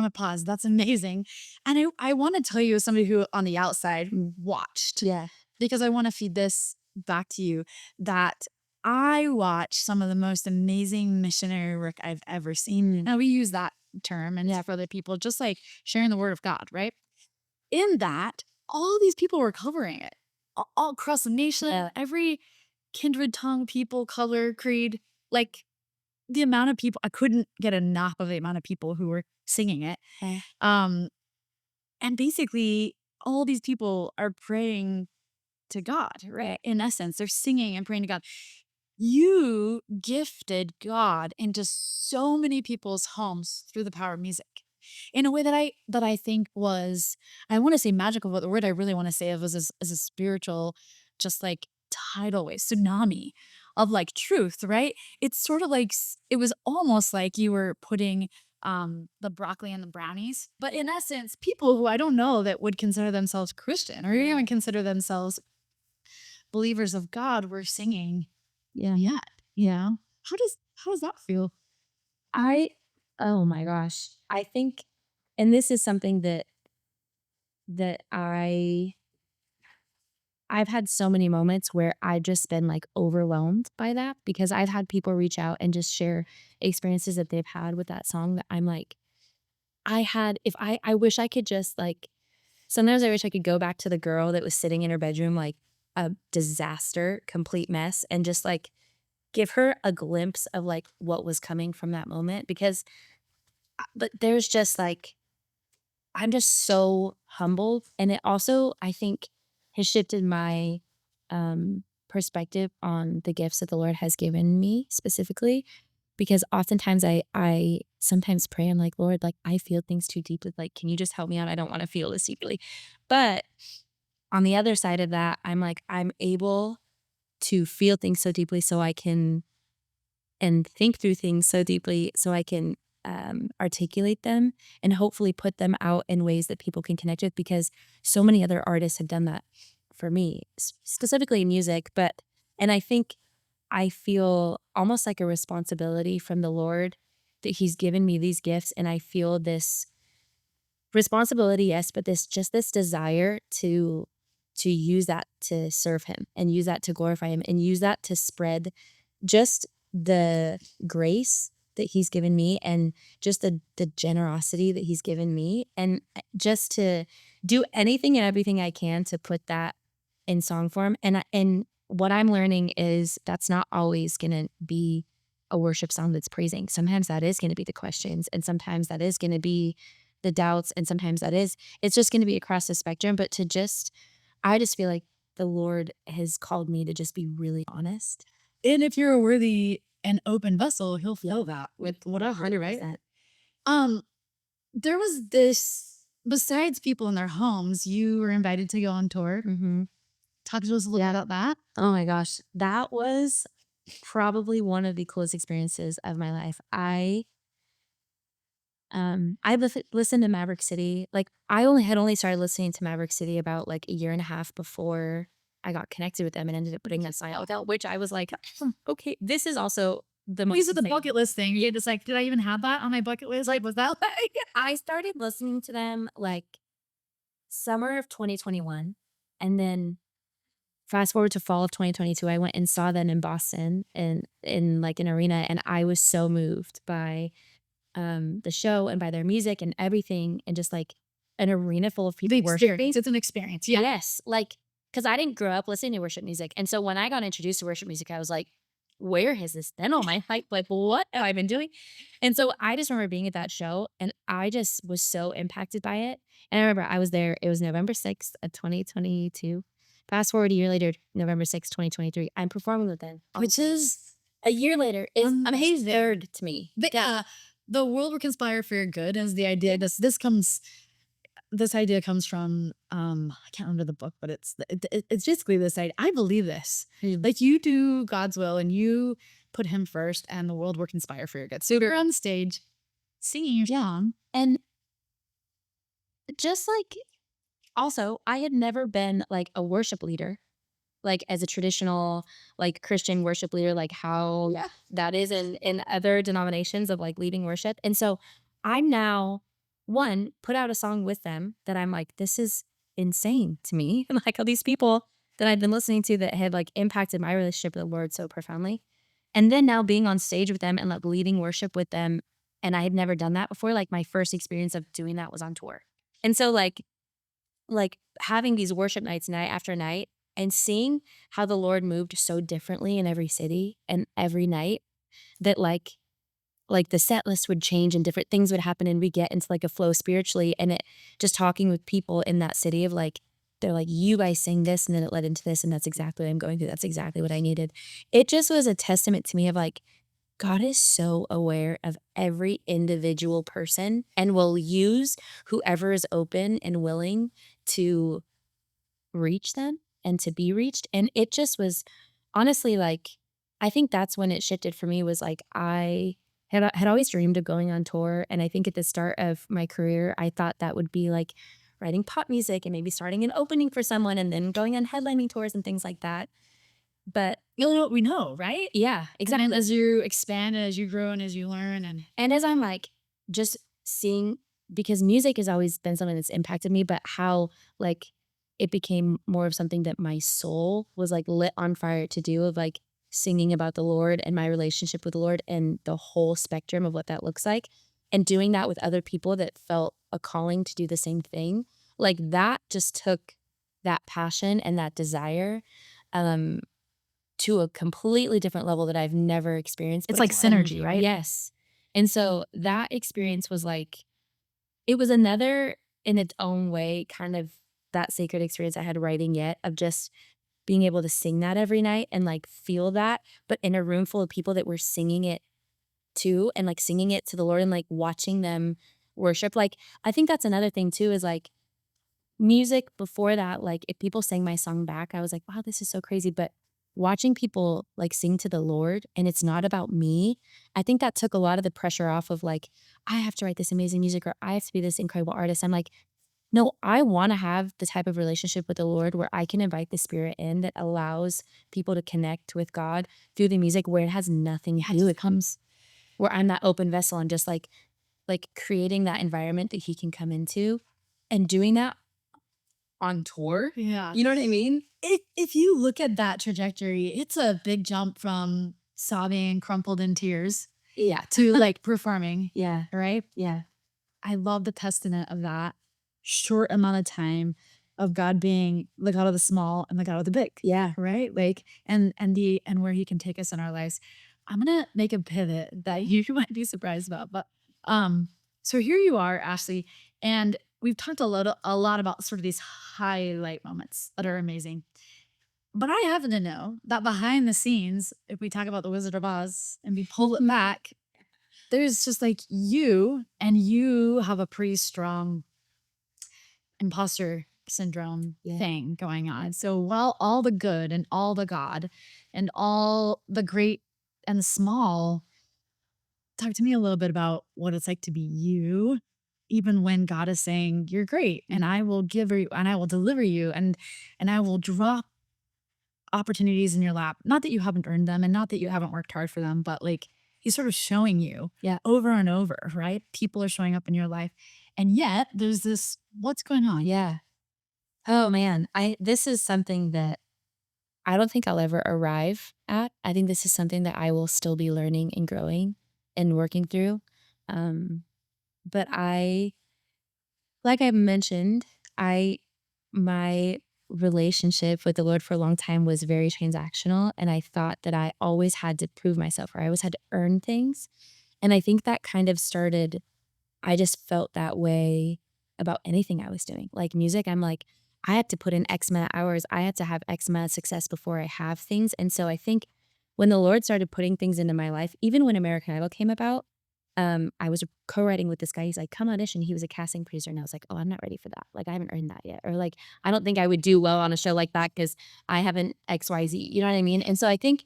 to pause. That's amazing. And I want to tell you as somebody who on the outside watched. Yeah. Because I want to feed this back to you that I watch some of the most amazing missionary work I've ever seen. Now we use that term and for other people, just like sharing the word of God, right? In that, all these people were covering it all across the nation, every kindred tongue, people, color, creed, like the amount of people, I couldn't get enough of the amount of people who were singing it. And basically all these people are praying to God, right? In essence, they're singing and praying to God. you gifted God into so many people's homes through the power of music in a way that I think was, I want to say magical, but the word I really want to say of was as a spiritual, just like tidal wave, tsunami of like truth, right? It's sort of like it was almost like you were putting the broccoli and the brownies, but in essence, people who I don't know that would consider themselves Christian or even consider themselves believers of God were singing Yeah. yet. You know, how does that feel? I oh my gosh. I think, and this is something that I've had so many moments where I've just been like overwhelmed by that, because I've had people reach out and just share experiences that they've had with that song that I'm like, I had, if I wish I could just like, sometimes I wish I could go back to the girl that was sitting in her bedroom like a disaster, complete mess, and just like give her a glimpse of like what was coming from that moment. Because but there's just like, I'm just so humbled, and it also, I think, has shifted my perspective on the gifts that the Lord has given me specifically. Because oftentimes I sometimes pray, I'm like, Lord, like I feel things too deeply. Like, can you just help me out? I don't want to feel this deeply. But on the other side of that, I'm like, I'm able to feel things so deeply so I can, and think through things so deeply so I can articulate them and hopefully put them out in ways that people can connect with, because so many other artists have done that for me, specifically in music. But, and I think I feel almost like a responsibility from the Lord that He's given me these gifts. And I feel this responsibility, yes, but this desire to use that to serve Him and use that to glorify Him and use that to spread just the grace that He's given me, and just the generosity that He's given me, and just to do anything and everything I can to put that in song form. And what I'm learning is that's not always gonna be a worship song that's praising. Sometimes that is gonna be the questions, and sometimes that is gonna be the doubts, and sometimes it's just gonna be across the spectrum. But to just, I just feel like the Lord has called me to just be really honest. And if you're a worthy and open vessel, he'll fill that with whatever, right? 100%. Um, there was this, besides people in their homes, you were invited to go on tour. Mhm. Talk to us a little bit about that. Oh my gosh, that was probably one of the coolest experiences of my life. I listened to Maverick City. Like, I only started listening to Maverick City about like a year and a half before I got connected with them and ended up putting that song out, which I was like, okay, this is also the most These are the insane. bucket list thing. You're just like, did I even have that on my bucket list? Like, was that like? I started listening to them like summer of 2021, and then fast forward to fall of 2022, I went and saw them in Boston and in like an arena, and I was so moved by the show and by their music and everything, and just like an arena full of people The worshiping. experience. It's an experience. Yeah. Yes, like, because I didn't grow up listening to worship music, and so when I got introduced to worship music, I was like, where has this been all my life? Like, what have I been doing? And so I just remember being at that show, and I just was so impacted by it. And I remember I was there. It was November 6th of 2022. Fast forward a year later, November 6th, 2023. I'm performing with them, Which is a year later. Is amazing. third to me. The world will conspire for your good is the idea. This idea comes from I can't remember the book, but it's basically this idea. I believe this. Like, you do God's will and you put Him first, and the world will conspire for your good. So you're on stage singing your song. And just like, also, I had never been like a worship leader, like as a traditional like Christian worship leader, like how that is in other denominations of like leading worship. And so I'm now, one, put out a song with them that I'm like, this is insane to me. And like all these people that I've been listening to that had like impacted my relationship with the Lord so profoundly. And then now being on stage with them and like leading worship with them. And I had never done that before. Like, my first experience of doing that was on tour. And so like having these worship nights night after night, and seeing how the Lord moved so differently in every city and every night, that like the set list would change and different things would happen, and we get into like a flow spiritually, and it just talking with people in that city of like, they're like, you guys sang this and then it led into this and that's exactly what I'm going through. That's exactly what I needed. It just was a testament to me of like, God is so aware of every individual person and will use whoever is open and willing to reach them and to be reached. And it just was honestly like, I think that's when it shifted for me was like, I had always dreamed of going on tour. And I think at the start of my career, I thought that would be like writing pop music and maybe starting an opening for someone and then going on headlining tours and things like that. But You know what we know, right? yeah, And then exactly. as you expand, as you grow, and as you learn, And as I'm like just seeing, because music has always been something that's impacted me, but how like it became more of something that my soul was like lit on fire to do of like singing about the Lord and my relationship with the Lord and the whole spectrum of what that looks like. And doing that with other people that felt a calling to do the same thing. Like that just took that passion and that desire um to a completely different level that I've never experienced it's like before. And synergy, right? yes. And so that experience was like, it was another in its own way, kind of that sacred experience I had writing yet of just being able to sing that every night and like feel that, but in a room full of people that were singing it too and like singing it to the Lord and like watching them worship. Like, I think that's another thing too is like, music before that, like, if people sang my song back, I was like, "Wow, this is so crazy," but watching people, like, sing to the Lord and it's not about me, I think that took a lot of the pressure off of, like, "I have to write this amazing music," or "I have to be this incredible artist." I'm like, "No, I wanna have the type of relationship with the Lord where I can invite the Spirit in that allows people to connect with God through the music where it has nothing to do. It comes where I'm that open vessel and just, like, creating that environment that He can come into and doing that on tour. Yeah. You know what I mean? If you look at that trajectory, it's a big jump from sobbing crumpled in tears Yeah. to like performing, Yeah. right? Yeah. I love the testament of that short amount of time of God being the God of the small and the God of the big. Yeah. Right? Like and where he can take us in our lives. I'm gonna make a pivot that you might be surprised about. But so here you are, Ashley, and we've talked a lot about sort of these highlight moments that are amazing. But I happen to know that behind the scenes, if we talk about the Wizard of Oz and we pull it back, there's just like you have a pretty strong imposter syndrome Yeah. thing going on. So while all the good and all the God and all the great and the small, talk to me a little bit about what it's like to be you, even when God is saying you're great and I will give you and I will deliver you and I will drop opportunities in your lap. Not that you haven't earned them and not that you haven't worked hard for them, but like he's sort of showing you Yeah. over and over, right? People are showing up in your life. And yet there's this what's going on? Yeah. Oh, man. This is something that I don't think I'll ever arrive at. I think this is something that I will still be learning and growing and working through. Um, but like I mentioned, my relationship with the Lord for a long time was very transactional, and I thought that I always had to prove myself or I always had to earn things. And I think that kind of started, I just felt that way about anything I was doing. Like music, I'm like, I had to put in X amount of hours. I had to have X amount of success before I have things. And so I think when the Lord started putting things into my life, even when American Idol came about, I was co-writing with this guy. He's like, come audition. He was a casting producer. And I was like, oh, I'm not ready for that. Like, I haven't earned that yet. Or like, I don't think I would do well on a show like that because I haven't XYZ. You know what I mean? And so I think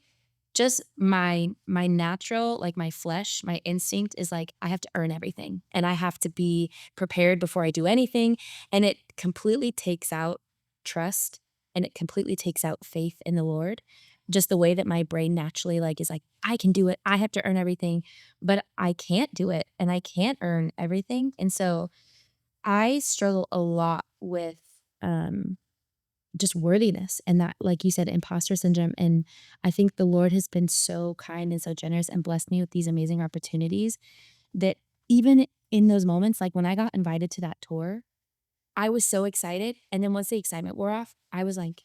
just my natural, like my flesh, my instinct is like I have to earn everything and I have to be prepared before I do anything, and it completely takes out trust and it completely takes out faith in the Lord. Just the way that my brain naturally like is like I can do it. I have to earn everything, but I can't do it and I can't earn everything. And so I struggle a lot with um just worthiness and that, like you said, imposter syndrome. And I think the Lord has been so kind and so generous and blessed me with these amazing opportunities that even in those moments, like when I got invited to that tour, I was so excited. And then once the excitement wore off, I was like,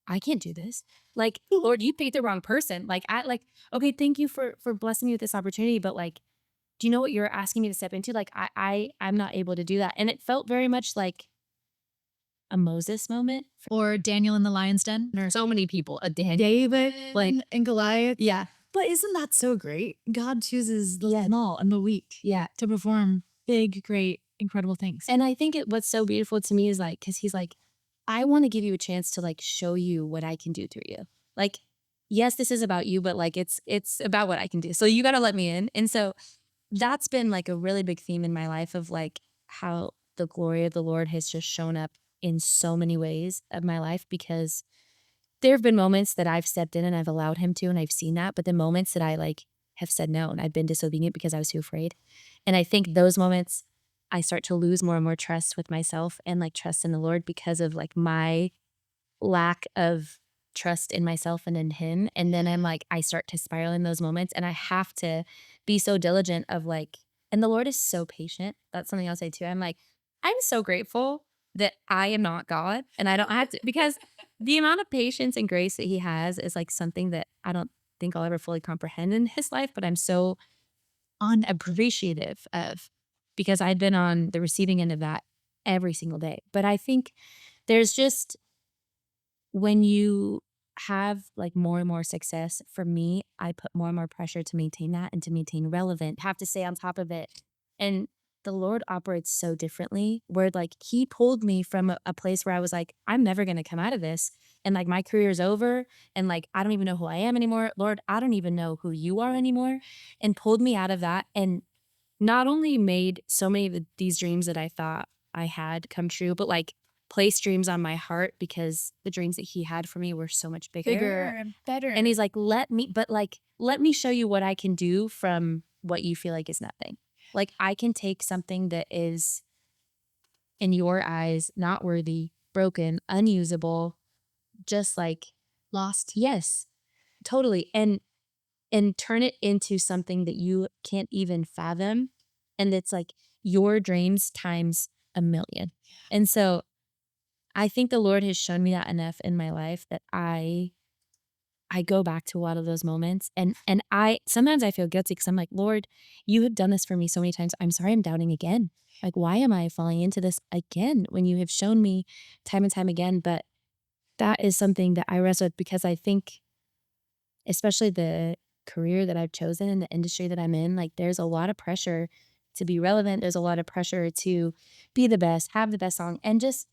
I can't do this. Like, Lord, you picked the wrong person. Like, okay, thank you for blessing me with this opportunity, but like, do you know what you're asking me to step into? Like, I'm not able to do that. And it felt very much like a Moses moment. Or Daniel in the lion's den. Or So many people, a Daniel. David and Goliath. Yeah. But isn't that so great? God chooses the Yeah. small and the weak Yeah. to perform big, great, incredible things. And I think what's so beautiful to me is like, because he's like, I want to give you a chance to like show you what I can do through you. Like, yes, this is about you, but like it's about what I can do. So you got to let me in. And so that's been like a really big theme in my life of like how the glory of the Lord has just shown up in so many ways of my life, because there have been moments that I've stepped in and I've allowed him to, and I've seen that. But the moments that I like have said no and I've been disobedient because I was too afraid. And I think those moments I start to lose more and more trust with myself and like trust in the Lord because of like my lack of trust in myself and in him. And then I'm like, I start to spiral in those moments, and I have to be so diligent of like, and the Lord is so patient. That's something I'll say too. I'm like, I'm so grateful that I am not God and I don't have to, because the amount of patience and grace that he has is like something that I don't think I'll ever fully comprehend in his life, but I'm so unappreciative of, because I've been on the receiving end of that every single day. But I think there's just, when you have like more and more success, for me, I put more and more pressure to maintain that and to maintain relevant, have to stay on top of it. And the Lord operates so differently, where like he pulled me from a place where I was like, I'm never going to come out of this. And like my career's over. And like, I don't even know who I am anymore. Lord, I don't even know who you are anymore. And pulled me out of that. And not only made so many of these dreams that I thought I had come true, but like placed dreams on my heart, because the dreams that he had for me were so much bigger and better. and he's like, let me show you what I can do from what you feel like is nothing. Like I can take something that is in your eyes not worthy, broken, unusable, just like Lost. yes, totally, and turn it into something that you can't even fathom, and it's like your dreams times a million. And so I think the Lord has shown me that enough in my life that I go back to a lot of those moments, and I sometimes I feel guilty because I'm like, Lord, you have done this for me so many times. I'm sorry I'm doubting again. Like, why am I falling into this again when you have shown me time and time again? But that is something that I wrestle with, because I think, especially the career that I've chosen and the industry that I'm in, like there's a lot of pressure to be relevant. There's a lot of pressure to be the best, have the best song, and just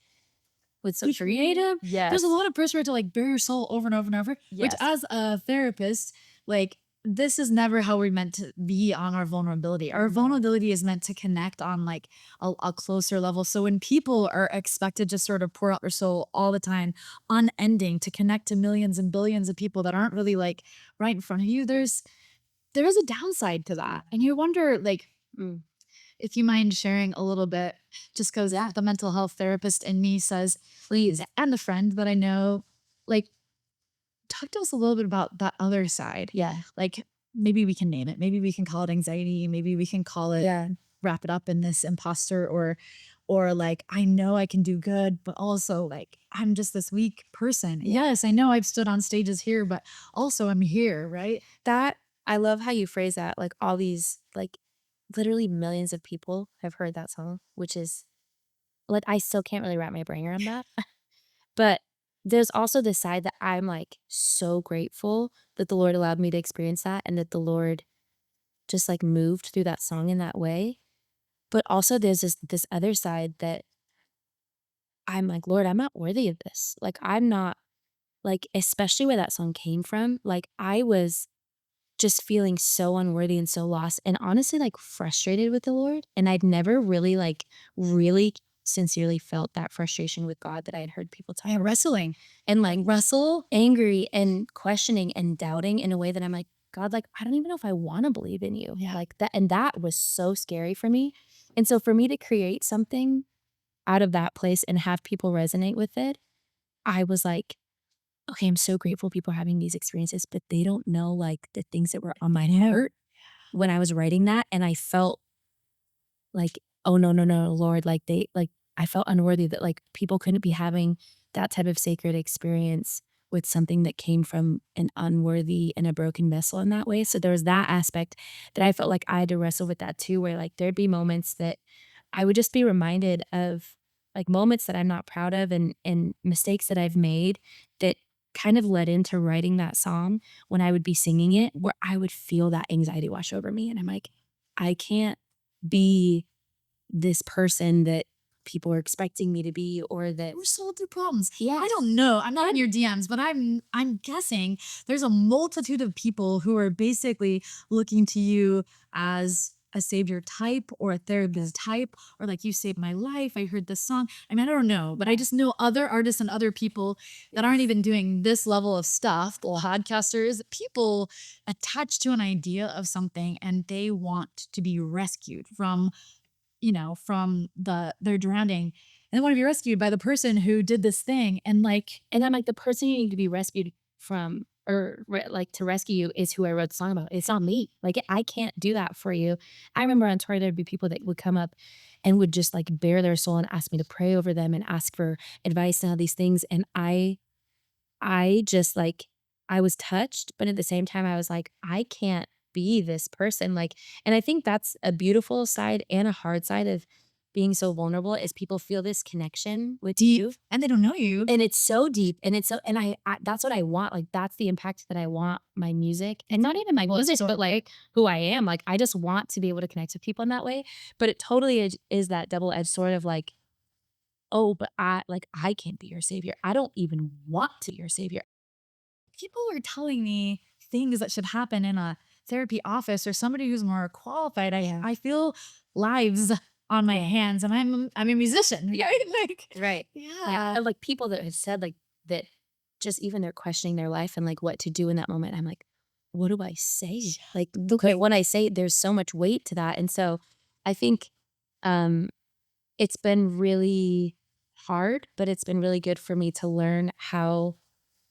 with so creative. Yes. There's a lot of pressure to like bare your soul over and over and over. Which, Yes. as a therapist, like this is never how we're meant to be on our vulnerability. Our vulnerability is meant to connect on like a closer level. So when people are expected to sort of pour out their soul all the time, unending, to connect to millions and billions of people that aren't really like right in front of you, there is a downside to that. And you wonder like, if you mind sharing a little bit, just because the mental health therapist in me says, please, and the friend that I know, like, talk to us a little bit about that other side. Yeah. Like, maybe we can name it. Maybe we can call it anxiety. Maybe we can call it, wrap it up in this imposter, or like, I know I can do good, but also like, I'm just this weak person. Yes, I know I've stood on stages here, but also I'm here, right? That, I love how you phrase that. Like all these, like literally millions of people have heard that song, which is like, I still can't really wrap my brain around that. But there's also this side that I'm like so grateful that the Lord allowed me to experience that, and that the Lord just like moved through that song in that way. But also there's this other side that I'm like, Lord, I'm not worthy of this. Like I'm not, like, especially where that song came from, like I was just feeling so unworthy and so lost, and honestly like frustrated with the Lord. And I'd never really like really sincerely felt that frustration with God that I had heard people talk. Yeah, wrestling. And like wrestle, angry and questioning and doubting in a way that I'm like, God, like I don't even know if I want to believe in you. Yeah. Like that, and that was so scary for me. And so for me to create something out of that place and have people resonate with it, I was like, okay, I'm so grateful people are having these experiences, but they don't know like the things that were on my heart when I was writing that. And I felt like, oh no, no, no, Lord, like I felt unworthy that like people couldn't be having that type of sacred experience with something that came from an unworthy and a broken vessel in that way. So there was that aspect that I felt like I had to wrestle with that too, where like there'd be moments that I would just be reminded of like moments that I'm not proud of and mistakes that I've made that kind of led into writing that song when I would be singing it, where I would feel that anxiety wash over me. And I'm like, I can't be this person that people are expecting me to be, or that We're solved their problems. yeah. I don't know. I'm not in your DMs, but I'm guessing there's a multitude of people who are basically looking to you as a savior type or a therapist type, or like, you saved my life. I heard this song. I mean, I don't know, but I just know other artists and other people that aren't even doing this level of stuff. Podcasters, people attached to an idea of something, and they want to be rescued from, from they're drowning, and they want to be rescued by the person who did this thing. And like, And I'm like, the person you need to be rescued from, or like to rescue you, is who I wrote the song about. It's not me. Like, I can't do that for you. I remember on tour, there'd be people that would come up and would just like bare their soul and ask me to pray over them and ask for advice and all these things. And I just like, I was touched, but at the same time, I was like, I can't be this person. Like, and I think that's a beautiful side and a hard side of being so vulnerable, is people feel this connection with you. and they don't know you. And it's so deep, and it's so, and I that's what I want. Like, that's the impact that I want my music, and not even my music, but like who I am. Like, I just want to be able to connect with people in that way. But it totally is that double-edged sword of like, oh, but I can't be your savior. I don't even want to be your savior. People are telling me things that should happen in a therapy office or somebody who's more qualified. I feel lives on my hands, and I'm a musician. Yeah, like, Right. yeah. And like people that have said like that, just even they're questioning their life and like what to do in that moment. I'm like, what do I say? Like, but when I say it, there's so much weight to that. And so I think um it's been really hard, but it's been really good for me to learn how,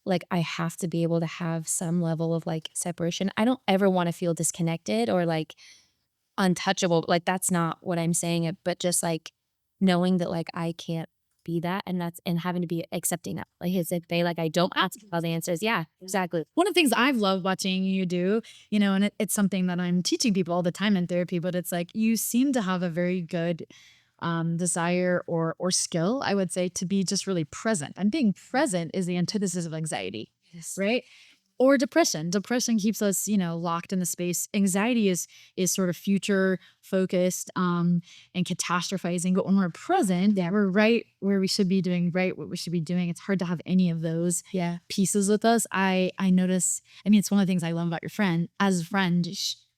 like, I have to be able to have some level of like separation. I don't ever want to feel disconnected or like untouchable. Like, that's not what I'm saying. But just like knowing that like I can't be that, and that's, and having to be accepting that. Like, as if they like, I don't ask all the answers. Yeah, exactly. One of the things I've loved watching you do, and it's something that I'm teaching people all the time in therapy, but it's like, you seem to have a very good desire or skill, I would say, to be just really present. And being present is the antithesis of anxiety, Yes. right? Or depression. Depression keeps us, locked in the space. Anxiety is sort of future focused, and catastrophizing. But when we're present, yeah, we're right where we should be doing right what we should be doing. It's hard to have any of those Yeah. pieces with us. I notice. I mean, it's one of the things I love about your friend as a friend.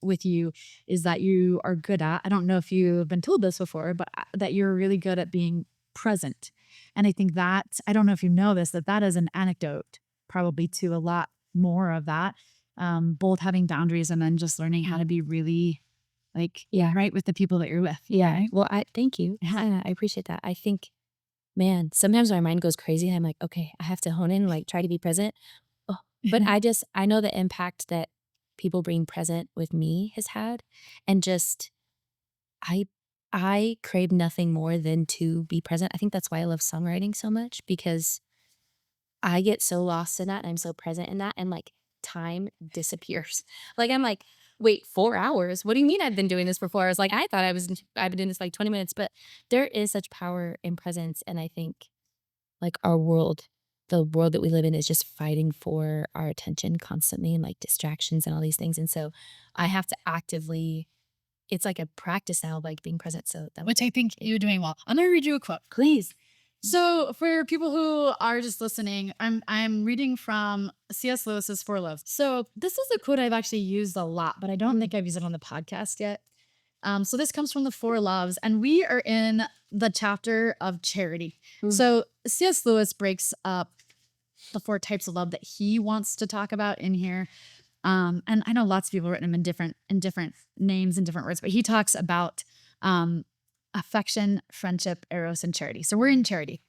With you, is that you are good at, I don't know if you've been told this before, but that you're really good at being present. And I think that, I don't know if you know this, that is an anecdote probably to a lot more of that, both having boundaries and then just learning how to be really like, Yeah. right with the people that you're with. Yeah. Right? Well, I thank you. Yeah, I appreciate that. I think, man, sometimes my mind goes crazy. And I'm like, okay, I have to hone in, like try to be present. Oh, but I know the impact that people being present with me has had. And just, I, I crave nothing more than to be present. I think that's why I love songwriting so much, because I get so lost in that and I'm so present in that, and like time disappears. Like, I'm like, wait, 4 hours? What do you mean I've been doing this for 4 hours? Like, I've been doing this like 20 minutes, but there is such power in presence. And I think like the world that we live in is just fighting for our attention constantly, and like distractions and all these things. And so I have to actively, it's like a practice now of like being present. So that, Which I think you're doing well. I'm gonna read you a quote. please. So for people who are just listening, I'm reading from C.S. Lewis's Four Loves. So this is a quote I've actually used a lot, but I don't think I've used it on the podcast yet. So this comes from the Four Loves, and we are in the chapter of charity. So C.S. Lewis breaks up the four types of love that he wants to talk about in here. And I know lots of people have written them in different names and different words, but he talks about affection, friendship, eros, and charity. So we're in charity,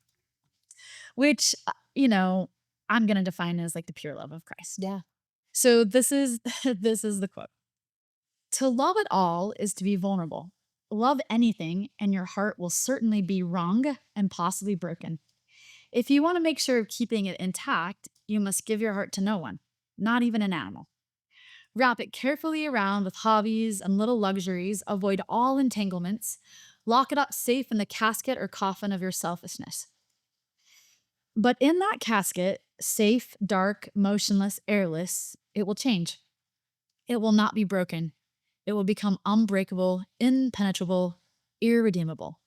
which, I'm going to define as like the pure love of Christ. Yeah. So this is this is the quote. To love at all is to be vulnerable. Love anything and your heart will certainly be wrong and possibly broken. If you want to make sure of keeping it intact, you must give your heart to no one, not even an animal. Wrap it carefully around with hobbies and little luxuries. Avoid all entanglements. Lock it up safe in the casket or coffin of your selfishness. But in that casket, safe, dark, motionless, airless, it will change. It will not be broken. It will become unbreakable, impenetrable, irredeemable.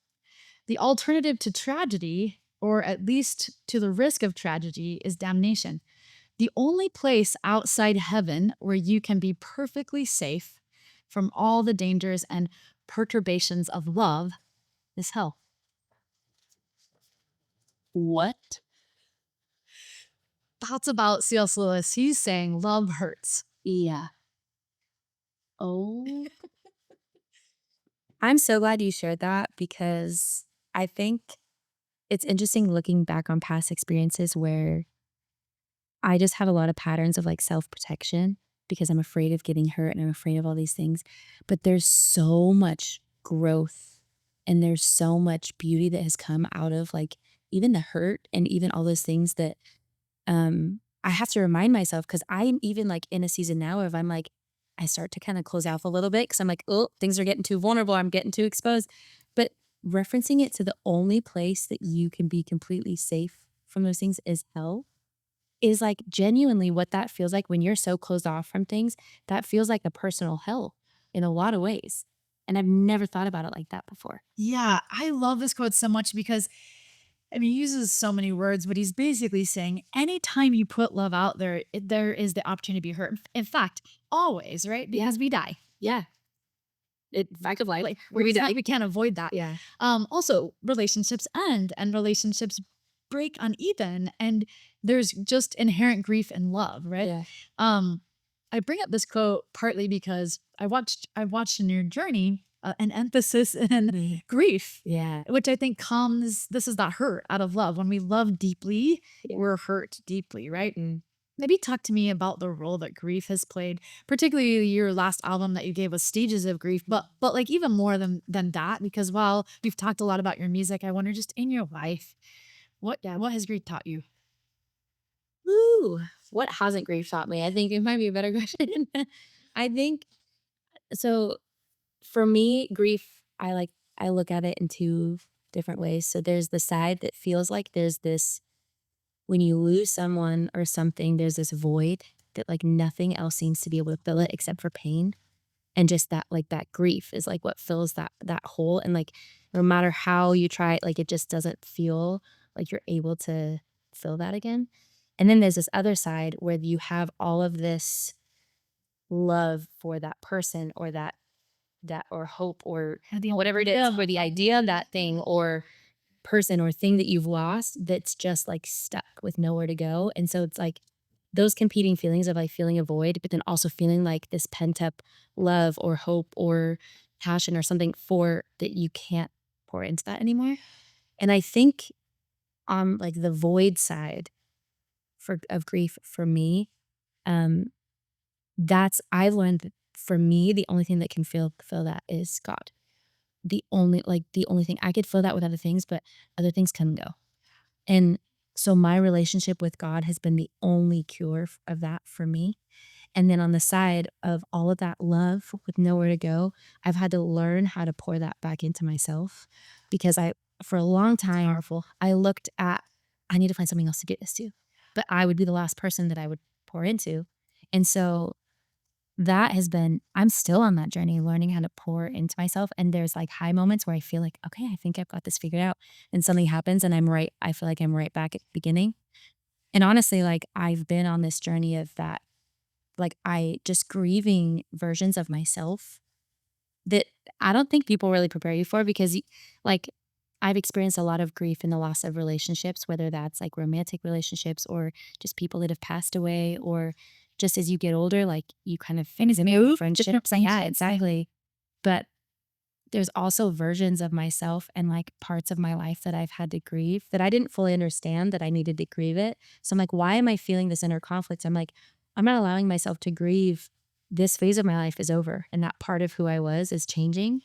The alternative to tragedy, or at least to the risk of tragedy, is damnation. The only place outside heaven where you can be perfectly safe from all the dangers and perturbations of love is hell. What? That's about C.S. Lewis. He's saying love hurts. Yeah. Oh. I'm so glad you shared that because I think it's interesting looking back on past experiences where I just have a lot of patterns of like self-protection because I'm afraid of getting hurt and I'm afraid of all these things. But there's so much growth and there's so much beauty that has come out of like even the hurt and even all those things that I have to remind myself because I'm even like in a season now of I'm like, I start to kind of close off a little bit because I'm like, oh, things are getting too vulnerable. I'm getting too exposed. But referencing it to the only place that you can be completely safe from those things is hell is like genuinely what that feels like when you're so closed off from things. That feels like a personal hell in a lot of ways. And I've never thought about it like that before. Yeah, I love this quote so much because I mean, he uses so many words, but he's basically saying anytime you put love out there, there is the opportunity to be hurt. In fact, always, right? Because we die. Yeah. Fact of life. Like We die. we can't avoid that. Yeah. Also, relationships end and relationships break uneven, and there's just inherent grief in love, right? Yeah. I bring up this quote partly because I watched in your journey an emphasis in grief, Yeah. which I think comes. This is that hurt out of love. When we love deeply, Yeah. we're hurt deeply, right? Mm. Maybe talk to me about the role that grief has played, particularly your last album that you gave us stages of grief, but like even more than that, because while we've talked a lot about your music, I wonder just in your life, what has grief taught you? Woo! What hasn't grief taught me? I think it might be a better question. I think so for me, grief, I look at it in two different ways. So there's the side that feels like there's this when you lose someone or something, there's this void that like nothing else seems to be able to fill it except for pain. And just that like that grief is like what fills that hole. And like no matter how you try it, like it just doesn't feel like you're able to fill that again. And then there's this other side where you have all of this love for that person or that or hope or whatever it is, or the idea of that thing or person or thing that you've lost that's just like stuck with nowhere to go. And so it's like those competing feelings of like feeling a void, but then also feeling like this pent up love or hope or passion or something for that you can't pour into that anymore. And I think on like the void side of grief for me, um, I've learned that for me, the only thing that can fill that is God. The only thing I could fill that with other things, but other things come and go. And so my relationship with God has been the only cure of that for me. And then on the side of all of that love with nowhere to go, I've had to learn how to pour that back into myself because for a long time, I looked at, I need to find something else to get this to, but I would be the last person that I would pour into. And so that has been, I'm still on that journey, learning how to pour into myself. And there's like high moments where I feel like, okay, I think I've got this figured out. And something happens and I feel like I'm right back at the beginning. And honestly, like I've been on this journey of that, like I just grieving versions of myself that I don't think people really prepare you for because like I've experienced a lot of grief in the loss of relationships, whether that's like romantic relationships or just people that have passed away or just as you get older, like you kind of move friendships. Yeah, exactly. But there's also versions of myself and like parts of my life that I've had to grieve that I didn't fully understand that I needed to grieve it. So I'm like, why am I feeling this inner conflict? I'm like, I'm not allowing myself to grieve. This phase of my life is over and that part of who I was is changing.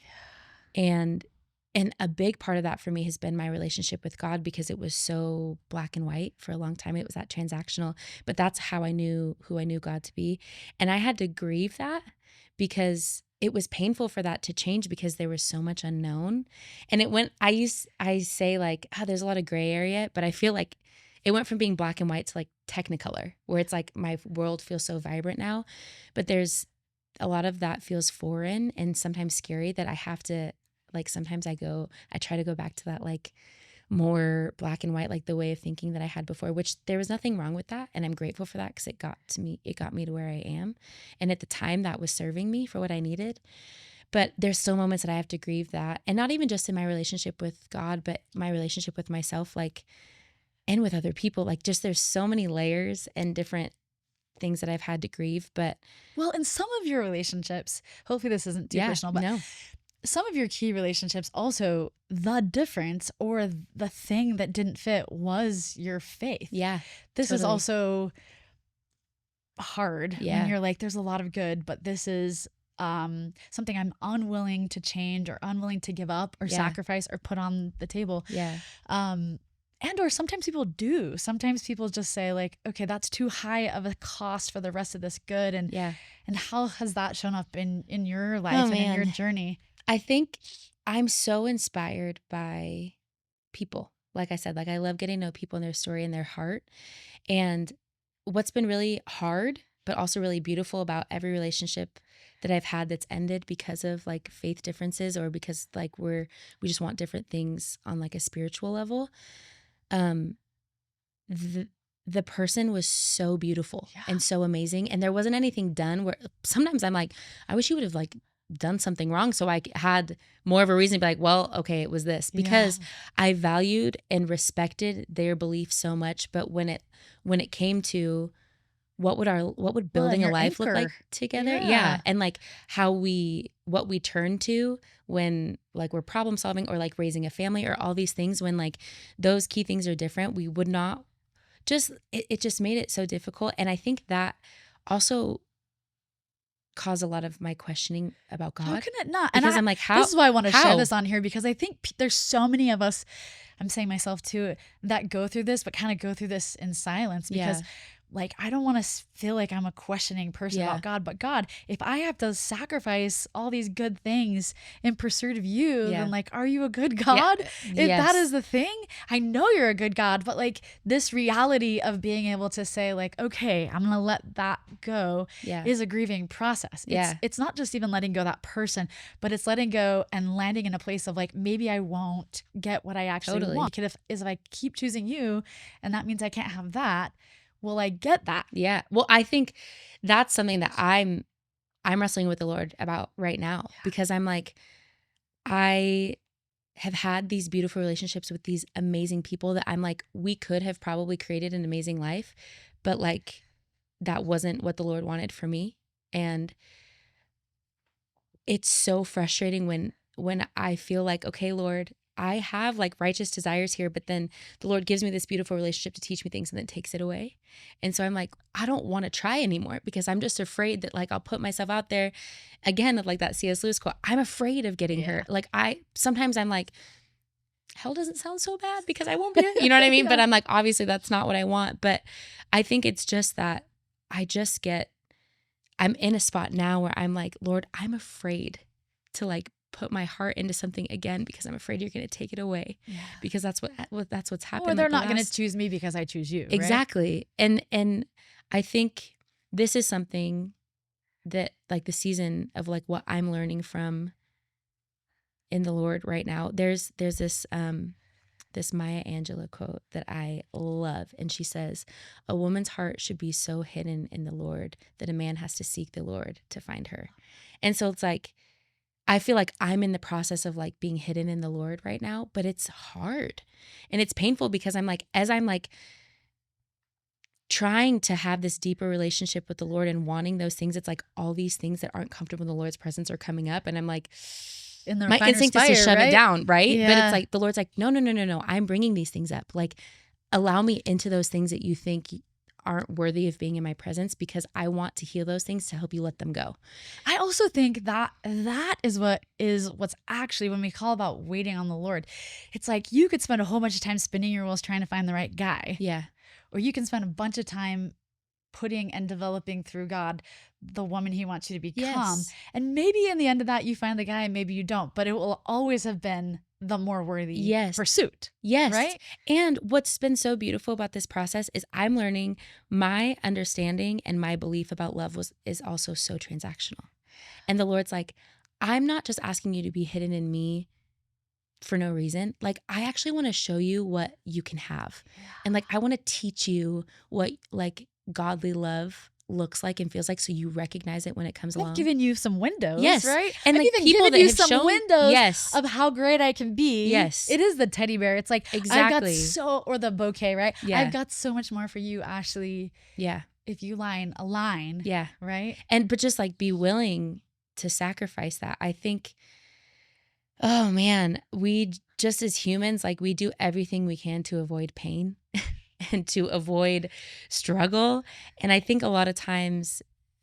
And a big part of that for me has been my relationship with God because it was so black and white for a long time. It was that transactional, but that's how I knew who I knew God to be. And I had to grieve that because it was painful for that to change because there was so much unknown. And it went, I say like, there's a lot of gray area, but I feel like it went from being black and white to like technicolor, where it's like my world feels so vibrant now. But there's a lot of that feels foreign and sometimes scary that I have to, like, sometimes I try to go back to that like more black and white, like the way of thinking that I had before, which there was nothing wrong with that. And I'm grateful for that because it got me to where I am. And at the time that was serving me for what I needed. But there's still moments that I have to grieve that. And not even just in my relationship with God, but my relationship with myself, like, and with other people. Like, just there's so many layers and different things that I've had to grieve. But Well, in some of your relationships, hopefully this isn't too personal, but no. some of your key relationships also, the difference or the thing that didn't fit was your faith. Yeah. This is totally. also hard Yeah. when you're like, there's a lot of good, but this is something I'm unwilling to change or unwilling to give up or Yeah. sacrifice or put on the table. Yeah. And or sometimes people do. Sometimes people just say like, okay, that's too high of a cost for the rest of this good. And Yeah. and how has that shown up in your life and in your man. journey? I think I'm so inspired by people. Like I said, like I love getting to know people and their story and their heart. And what's been really hard, but also really beautiful about every relationship that I've had that's ended because of like faith differences or because like we just want different things on like a spiritual level. The person was so beautiful and so amazing. And there wasn't anything done where sometimes I'm like, I wish you would have like done something wrong. So I had more of a reason to be like, well, okay, it was this, because I valued and respected their belief so much. But when it came to what would building a life look like together? Yeah. And like what we turn to when like we're problem solving or like raising a family or all these things, when like those key things are different, we would not it just made it so difficult. And I think that also caused a lot of my questioning about God. How can it not? Because I'm like, how? This is why I want to share this on here, because I think there's so many of us, I'm saying myself too, that go through this, but kind of go through this in silence because like, I don't want to feel like I'm a questioning person about God, but God, if I have to sacrifice all these good things in pursuit of you, then like, are you a good God? If that is the thing, I know you're a good God, but like this reality of being able to say like, okay, I'm going to let that go is a grieving process. It's not just even letting go that person, but it's letting go and landing in a place of like, maybe I won't get what I actually want. If I keep choosing you and that means I can't have that, will I get that? Yeah. Well, I think that's something that I'm wrestling with the Lord about right now, because I'm like, I have had these beautiful relationships with these amazing people that I'm like, we could have probably created an amazing life, but like that wasn't what the Lord wanted for me. And it's so frustrating when I feel like, okay, Lord, I have like righteous desires here, but then the Lord gives me this beautiful relationship to teach me things and then takes it away. And so I'm like, I don't want to try anymore because I'm just afraid that like I'll put myself out there again, like that C.S. Lewis quote. I'm afraid of getting hurt. Like sometimes I'm like, hell doesn't sound so bad because I won't be hurt. You know what I mean? But I'm like, obviously that's not what I want. But I think it's just that I'm in a spot now where I'm like, Lord, I'm afraid to like put my heart into something again because I'm afraid you're going to take it away because that's what's happened. Or they're not going to choose me because I choose you. Exactly. Right? And I think this is something that like the season of like what I'm learning from in the Lord right now. There's this Maya Angelou quote that I love. And she says, a woman's heart should be so hidden in the Lord that a man has to seek the Lord to find her. And so it's like, I feel like I'm in the process of like being hidden in the Lord right now, but it's hard and it's painful because I'm like, as I'm like trying to have this deeper relationship with the Lord and wanting those things, it's like all these things that aren't comfortable in the Lord's presence are coming up. And I'm like, my instinct is to shove it down, right? Yeah. But it's like, the Lord's like, no, I'm bringing these things up. Like, allow me into those things that you think aren't worthy of being in my presence because I want to heal those things to help you let them go. I also think that is what's actually, when we call about waiting on the Lord, it's like you could spend a whole bunch of time spinning your wheels trying to find the right guy. Yeah. Or you can spend a bunch of time putting and developing through God the woman he wants you to become. Yes. And maybe in the end of that, you find the guy, maybe you don't, but it will always have been the more worthy Yes. pursuit. Yes. Right? And what's been so beautiful about this process is I'm learning my understanding and my belief about love is also so transactional. And the Lord's like, I'm not just asking you to be hidden in me for no reason. Like, I actually want to show you what you can have. And like, I want to teach you what like godly love looks like and feels like, so you recognize it when it comes along. I've given you some windows, Yes. right? And I've like even people given that you have some shown windows yes. of how great I can be. Yes. It is the teddy bear. It's like, Exactly. or the bouquet, right? Yeah. I've got so much more for you, Ashley. Yeah. If you align. Yeah. Right? But just like be willing to sacrifice that. I think, oh man, we just as humans, like we do everything we can to avoid pain and to avoid struggle. And I think a lot of times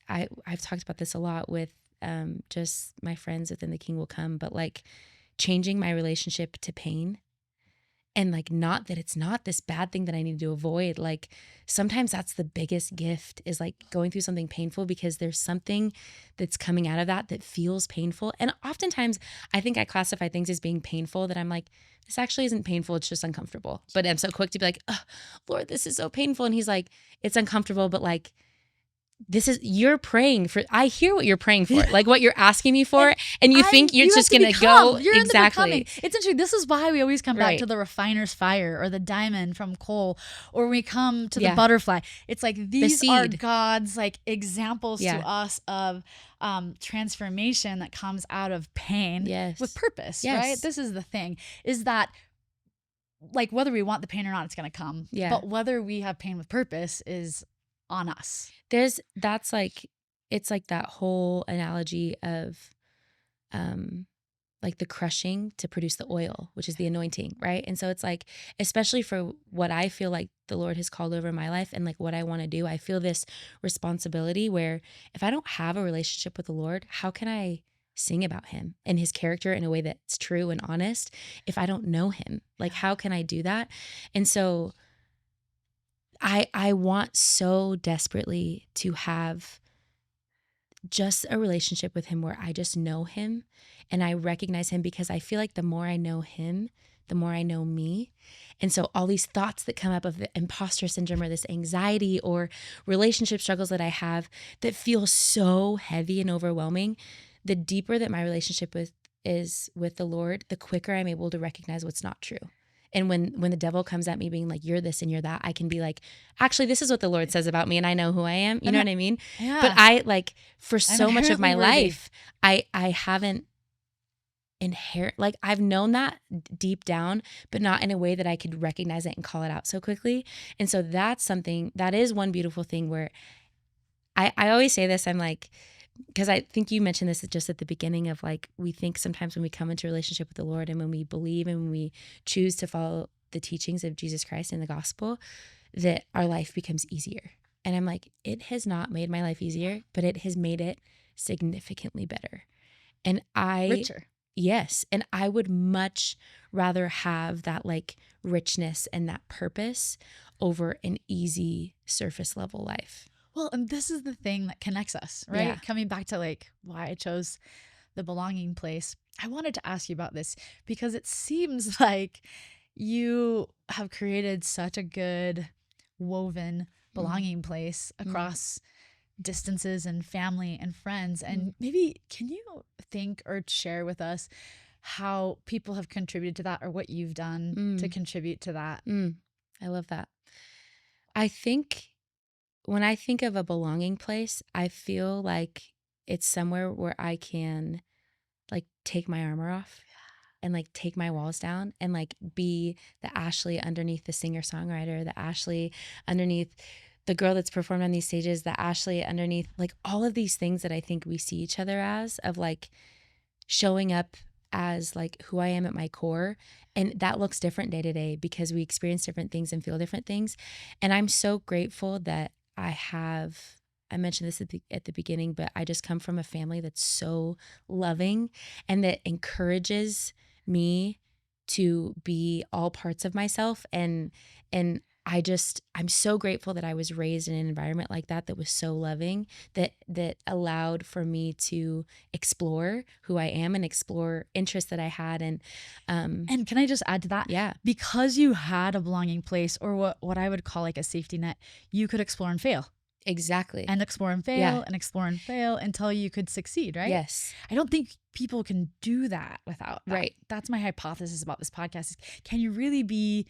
I've talked about this a lot with just my friends within the King Will Come, but like changing my relationship to pain. And like, not that it's not this bad thing that I need to avoid. Like sometimes that's the biggest gift, is like going through something painful, because there's something that's coming out of that feels painful. And oftentimes I think I classify things as being painful that I'm like, this actually isn't painful. It's just uncomfortable. But I'm so quick to be like, oh, Lord, this is so painful. And he's like, it's uncomfortable, but like, you're praying for, I hear what you're praying for, like what you're asking me for. And you think you're just going to go. You're exactly. In the becoming. It's interesting. This is why we always come back Right. to the refiner's fire, or the diamond from coal, or we come to Yeah. the butterfly. It's like, these are seed. God's like examples Yeah. to us of transformation that comes out of pain Yes. with purpose, Yes. right? This is the thing, is that like whether we want the pain or not, it's going to come. Yeah. But whether we have pain with purpose is on us. That's like, it's like that whole analogy of like the crushing to produce the oil, which is the anointing, right? And so it's like, especially for what I feel like the Lord has called over my life and like what I want to do, I feel this responsibility where if I don't have a relationship with the Lord, how can I sing about him and his character in a way that's true and honest if I don't know him? Like, how can I do that? And so I want so desperately to have just a relationship with him where I just know him and I recognize him, because I feel like the more I know him, the more I know me. And so all these thoughts that come up of the imposter syndrome or this anxiety or relationship struggles that I have that feel so heavy and overwhelming, the deeper that my relationship is with the Lord, the quicker I'm able to recognize what's not true. And when the devil comes at me being like, you're this and you're that, I can be like, actually, this is what the Lord says about me and I know who I am. You know what I mean? Yeah. But I like, for so much of my inherently worthy. life, I haven't like I've known that deep down, but not in a way that I could recognize it and call it out so quickly. And so that's something, that is one beautiful thing where I always say this, I'm like, because I think you mentioned this just at the beginning of like, we think sometimes when we come into a relationship with the Lord and when we believe and when we choose to follow the teachings of Jesus Christ and the gospel, that our life becomes easier. And I'm like, it has not made my life easier, but it has made it significantly better. And Richer. Yes. And I would much rather have that like richness and that purpose over an easy surface level life. Well, and this is the thing that connects us, right? Yeah. Coming back to like why I chose the belonging place. I wanted to ask you about this because it seems like you have created such a good woven belonging place across distances and family and friends. And maybe can you think or share with us how people have contributed to that, or what you've done to contribute to that? I love that. I think when I think of a belonging place, I feel like it's somewhere where I can like take my armor off and like take my walls down and like be the Ashley underneath the singer-songwriter, the Ashley underneath the girl that's performed on these stages, the Ashley underneath like all of these things that I think we see each other as, of like showing up as like who I am at my core. And that looks different day to day because we experience different things and feel different things. And I'm so grateful that I mentioned this at the beginning, but I just come from a family that's so loving and that encourages me to be all parts of myself. And I'm so grateful that I was raised in an environment like that was so loving, that allowed for me to explore who I am and explore interests that I had. And can I just add to that? yeah, Because you had a belonging place, or what I would call like a safety net, you could explore and fail. exactly. And explore and fail Yeah. and explore and fail until you could succeed, right? Yes. I don't think people can do that without that. Right. That's my hypothesis about this podcast is, can you really be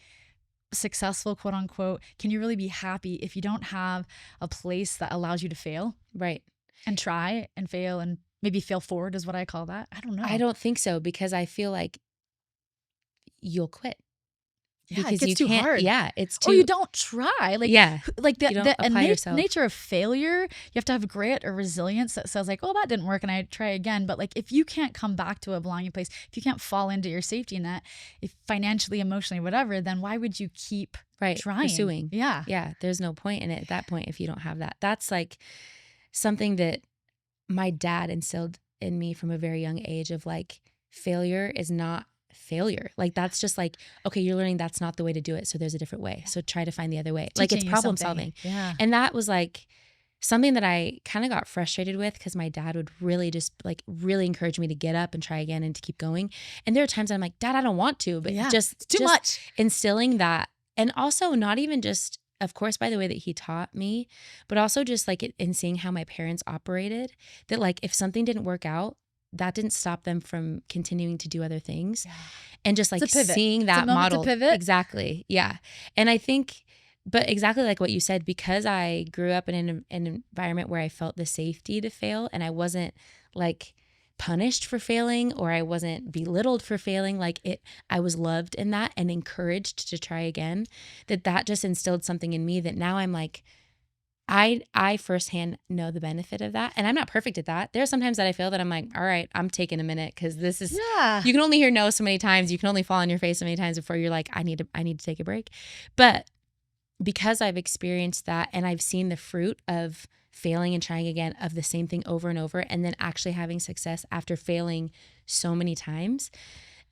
successful, quote unquote? Can you really be happy if you don't have a place that allows you to fail? Right. And try and fail and maybe fail forward is what I call that. I don't know. I don't think so, because I feel like you'll quit. Yeah, because it gets you too can't, hard. yeah, it's too, Or you don't try. Like, yeah, like you don't apply yourself. nature of failure, you have to have grit or resilience that says like, oh, that didn't work and I try again. But like, if you can't come back to a belonging place, if you can't fall into your safety net, if financially, emotionally, whatever, then why would you keep trying? Pursuing? Yeah. Yeah. There's no point in it at that point if you don't have that. That's like something that my dad instilled in me from a very young age, of like, failure is not failure. Like, that's just like, okay, you're learning that's not the way to do it, so there's a different way, so try to find the other way. Like, it's Teaching you problem something. solving. Yeah. And that was like something that I kind of got frustrated with, because my dad would really just like really encourage me to get up and try again and to keep going. And there are times I'm like, Dad, I don't want to, but Yeah, just it's too much. instilling that. And also not even just, of course, by the way that he taught me, but also just like in seeing how my parents operated, that like if something didn't work out, that didn't stop them from continuing to do other things. Yeah. And just like It's a pivot. seeing that It's a moment to model. pivot. Exactly. Yeah. And I think, but exactly like what you said, because I grew up in an environment where I felt the safety to fail, and I wasn't like punished for failing, or I wasn't belittled for failing, like I was loved in that and encouraged to try again, that just instilled something in me that now I'm like, I firsthand know the benefit of that. And I'm not perfect at that. There are sometimes that I feel that I'm like, all right, I'm taking a minute, because this is, you can only hear no so many times. You can only fall on your face so many times before you're like, I need to take a break. But because I've experienced that, and I've seen the fruit of failing and trying again of the same thing over and over, and then actually having success after failing so many times,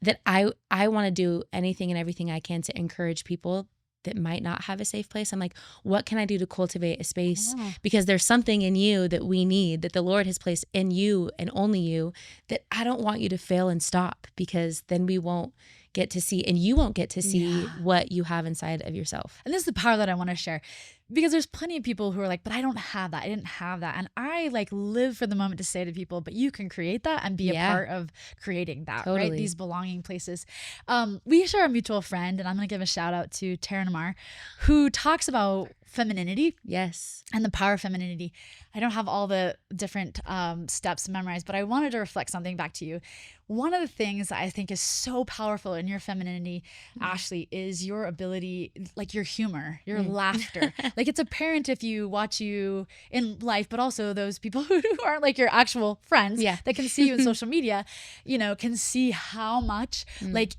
that I want to do anything and everything I can to encourage people that might not have a safe place. I'm like, what can I do to cultivate a space? Because there's something in you that we need, that the Lord has placed in you and only you, that I don't want you to fail and stop, because then we won't get to see, and you won't get to see what you have inside of yourself. And this is the power that I want to share, because there's plenty of people who are like, but I don't have that. I didn't have that. And I like live for the moment to say to people, but you can create that and be a part of creating that, right? These belonging places. We share a mutual friend, and I'm going to give a shout out to Tara Namar, who talks about femininity. Yes. And the power of femininity. I don't have all the different steps memorized, but I wanted to reflect something back to you. One of the things that I think is so powerful in your femininity, Ashley, is your ability, like your humor, your laughter. Like, it's apparent if you watch you in life, but also those people who aren't like your actual friends that can see you in social media, you know, can see how much, like,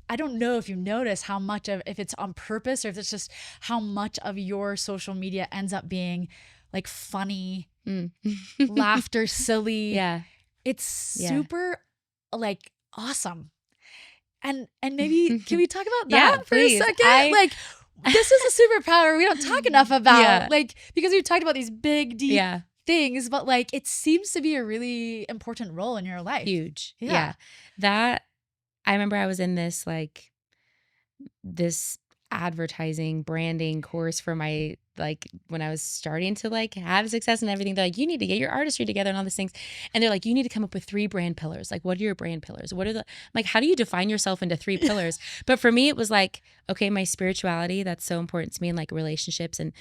I don't know if you notice how much of, if it's on purpose or if it's just how much of your social media ends up being like funny, laughter, silly. Yeah. It's super like awesome. And maybe can we talk about that for a second? Like, this is a superpower we don't talk enough about. Like, because we've talked about these big, deep things, but like, it seems to be a really important role in your life. Huge. Yeah. That, I remember I was in this like this advertising branding course for my, like, when I was starting to like have success and everything. They're like, you need to get your artistry together and all these things. And they're like, you need to come up with 3 brand pillars. Like, what are your brand pillars? What are the, like, how do you define yourself into 3 pillars? But for me, it was like, okay, my spirituality, that's so important to me, and like relationships, and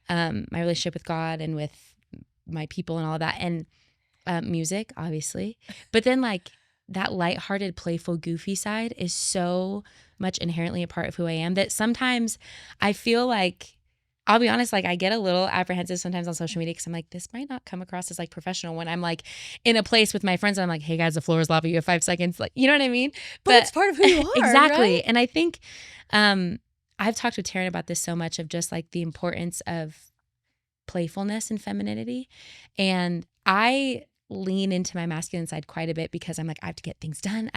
my relationship with God and with my people and all of that, and music, obviously. But then like that lighthearted, playful, goofy side is so much inherently a part of who I am, that sometimes I feel like, I'll be honest, like I get a little apprehensive sometimes on social media, because I'm like, this might not come across as like professional when I'm like in a place with my friends and I'm like, hey guys, the floor is lava, you have 5 seconds. Like, you know what I mean? But it's part of who you are. Exactly. Right? And I think I've talked with Taryn about this so much, of just like the importance of playfulness and femininity. And I lean into my masculine side quite a bit because I'm like, I have to get things done.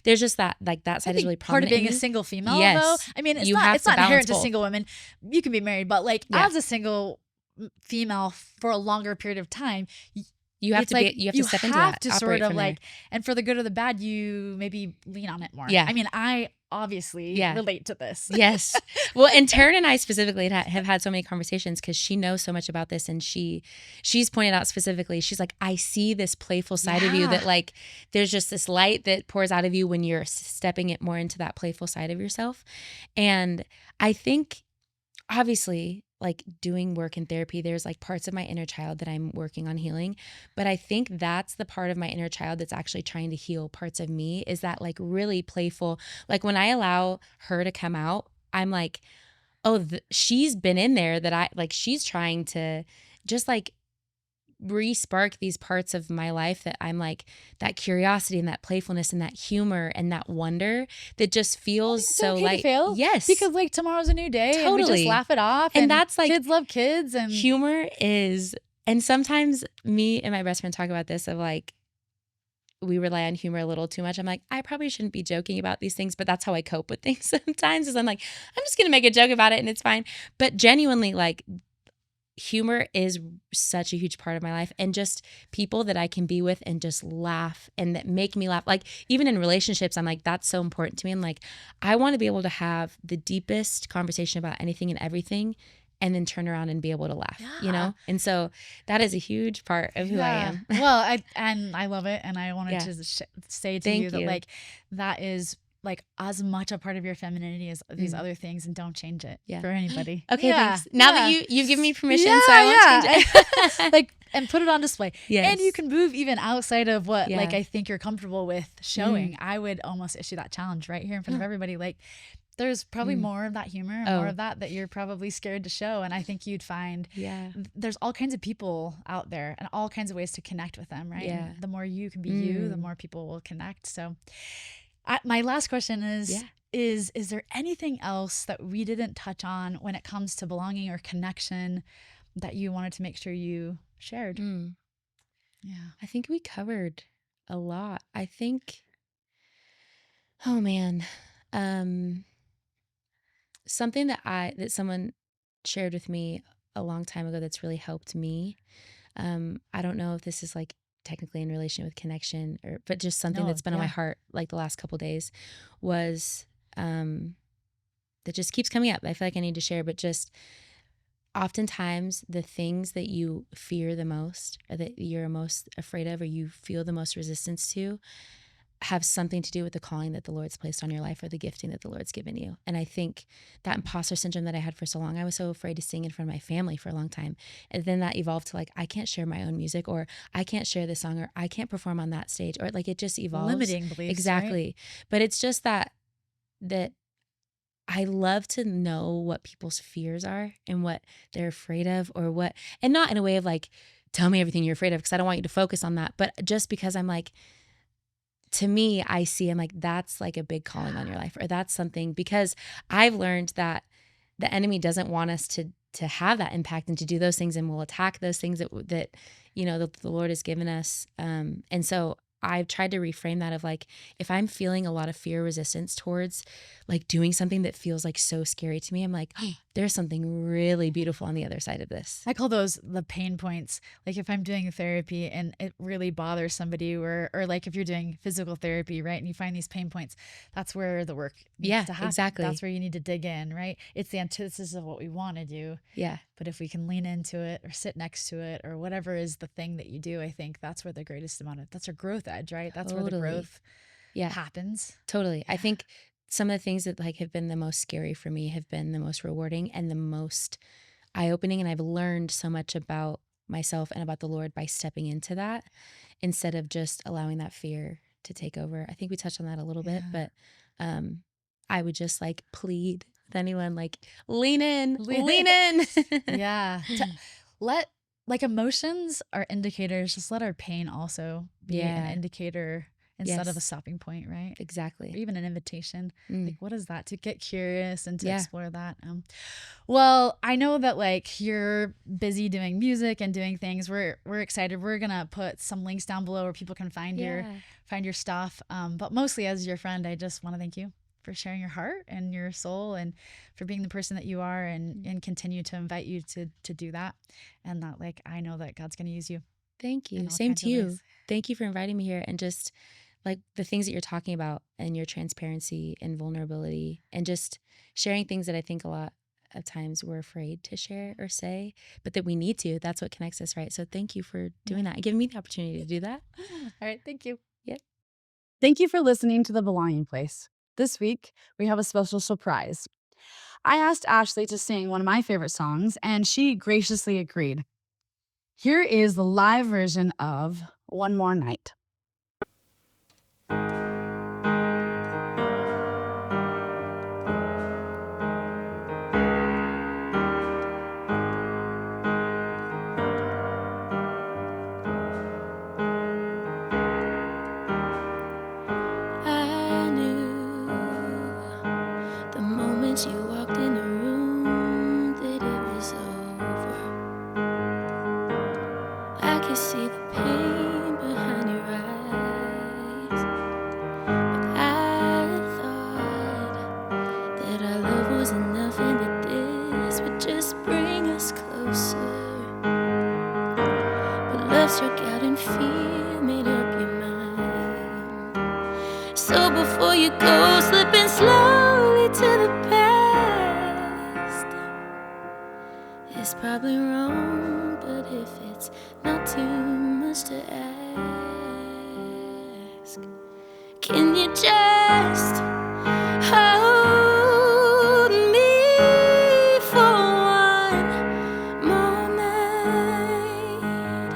There's just that, like that side is really part of prominent in being a me. single female, Yes. though. I mean, it's You have not to balance inherent to both. single women. You can be married, but like Yeah. as a single female for a longer period of time, You have it's to like you have to step into have that, to operate sort of from there. like, and for the good or the bad, you maybe lean on it more. Yeah. I mean, I obviously Yeah. relate to this. Yes. Well, and Taryn and I specifically have had so many conversations because she knows so much about this, and she's pointed out specifically, she's like, I see this playful side of you that like there's just this light that pours out of you when you're stepping it more into that playful side of yourself. And I think obviously like doing work in therapy, there's like parts of my inner child that I'm working on healing. But I think that's the part of my inner child that's actually trying to heal parts of me, is that like really playful. Like when I allow her to come out, I'm like, oh, she's been in there that I like, she's trying to just like re-spark these parts of my life that I'm like, that curiosity and that playfulness and that humor and that wonder that just feels It's so okay like, to fail. yes, Because like tomorrow's a new day and we just Totally. laugh it off. And that's like kids love kids and humor is, and sometimes me and my best friend talk about this of like, we rely on humor a little too much. I'm like, I probably shouldn't be joking about these things, but that's how I cope with things sometimes, is I'm like, I'm just going to make a joke about it and it's fine. But genuinely, like, humor is such a huge part of my life, and just people that I can be with and just laugh and that make me laugh. Like even in relationships, I'm like, that's so important to me. I'm like, I want to be able to have the deepest conversation about anything and everything and then turn around and be able to laugh, you know? And so that is a huge part of who I am. Well, I love it. And I wanted Yeah. to say to Thank you that you. like, that is like as much a part of your femininity as these other things, and don't change it for anybody. Okay, thanks. Now that you've given me permission, so I won't change it. Like, and put it on display. Yes. And you can move even outside of what like Yeah. I think you're comfortable with showing. I would almost issue that challenge right here in front of everybody. Like, there's probably more of that humor and more of that you're probably scared to show. And I think you'd find there's all kinds of people out there and all kinds of ways to connect with them, right? Yeah. And the more you can be you, the more people will connect. So my last question is there anything else that we didn't touch on when it comes to belonging or connection that you wanted to make sure you shared? Yeah. I think we covered a lot. I think, oh man, something that someone shared with me a long time ago that's really helped me. I don't know if this is like technically in relation with connection, but just something that's been on my heart like the last couple days was that just keeps coming up. I feel like I need to share, but just oftentimes the things that you fear the most, or that you're most afraid of, or you feel the most resistance to, have something to do with the calling that the Lord's placed on your life, or the gifting that the Lord's given you. And I think that imposter syndrome that I had for so long, I was so afraid to sing in front of my family for a long time. And then that evolved to like, I can't share my own music, or I can't share this song, or I can't perform on that stage, or like it just evolves. Limiting beliefs. Exactly. Right? But it's just that I love to know what people's fears are and what they're afraid of, or what, and not in a way of like, tell me everything you're afraid of, because I don't want you to focus on that. But just because I'm like, to me, I'm like, that's like a big calling on your life, or that's something, because I've learned that the enemy doesn't want us to have that impact and to do those things, and will attack those things that you know, the Lord has given us. And so I've tried to reframe that of like, if I'm feeling a lot of fear, resistance towards like doing something that feels like so scary to me, I'm like, oh, there's something really beautiful on the other side of this. I call those the pain points. Like if I'm doing therapy and it really bothers somebody, or like if you're doing physical therapy, right, and you find these pain points, that's where the work needs to happen. Exactly. That's where you need to dig in, right? It's the antithesis of what we want to do. Yeah. But if we can lean into it, or sit next to it, or whatever is the thing that you do, I think that's where the greatest amount of, that's our growth edge, right? That's where the growth happens. Totally. I think some of the things that like have been the most scary for me have been the most rewarding and the most eye-opening. And I've learned so much about myself and about the Lord by stepping into that, instead of just allowing that fear to take over. I think we touched on that a little bit, but I would just like plead with anyone, like lean in. Yeah. Like emotions are indicators. Just let our pain also be an indicator instead of a Yes. stopping point, right? Or Exactly. even an invitation. Mm. Like, what is that? To get curious and to Yeah. explore that. Well, I know that like you're busy doing music and doing things. We're excited. We're gonna put some links down below where people can find your stuff. But mostly as your friend, I just want to thank you for sharing your heart and your soul and for being the person that you are and continue to invite you to do that. And that like I know that God's gonna use you. Thank in you. all Same kinds to of you. ways. Thank you for inviting me here, and just like the things that you're talking about and your transparency and vulnerability and just sharing things that I think a lot of times we're afraid to share or say, but that we need to. That's what connects us, right? So thank you for doing that and giving me the opportunity to do that. All right, thank you. Thank you for listening to The Belonging Place. This week, we have a special surprise. I asked Ashley to sing one of my favorite songs, and she graciously agreed. Here is the live version of One More Night. I knew the moment you walked in the room that it was over. I could see the pain behind your eyes, but I thought that our love was enough and that this would just bring us closer. But love struck out and fear made up your mind. So before you go slipping slowly to the past, it's probably wrong, but if it's not too much to ask, can you just hold me for one more night?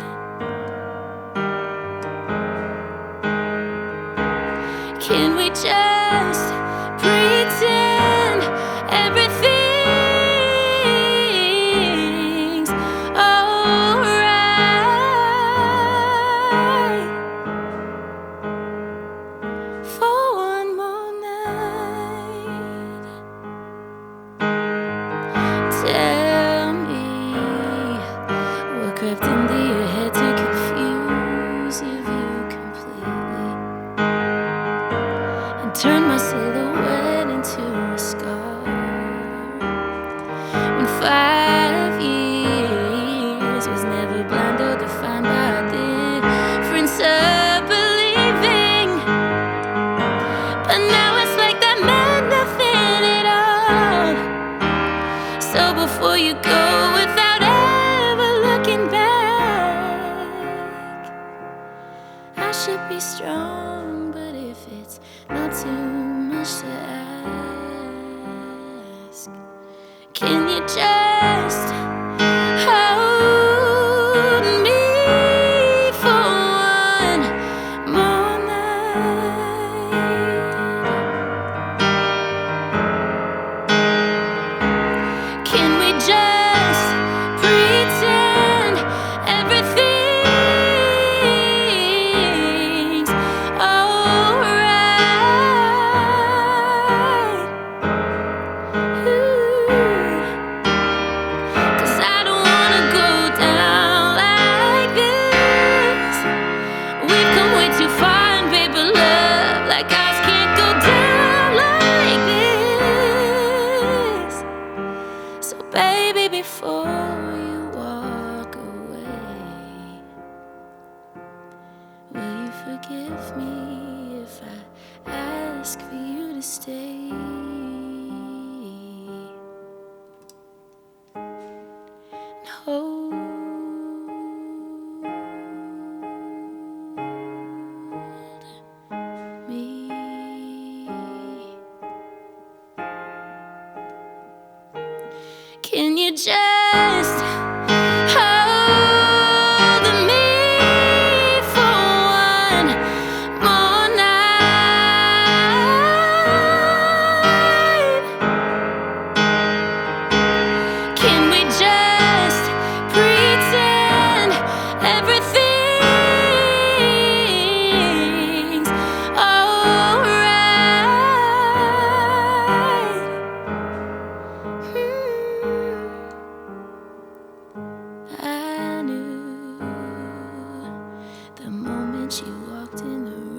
Can we just pretend everything's alright for one more night? Tell me what crept into your head to confuse your view completely and turn my silhouette into a scar. When 5 years was never blind or defined by a difference of believing, but now it's like that meant nothing at all. So before you go without ever looking back, I should be strong, but if it's not too much to ask, can you just hold me for one more night? Can we just pretend everything's alright? Cause I don't wanna go down like this. We've come way too far, and baby, love like ours can't go down like this. So baby, before you walk away, will you forgive me if I ask for you to stay? And hold me. Can you just hold me for one more night? when she walked in the room.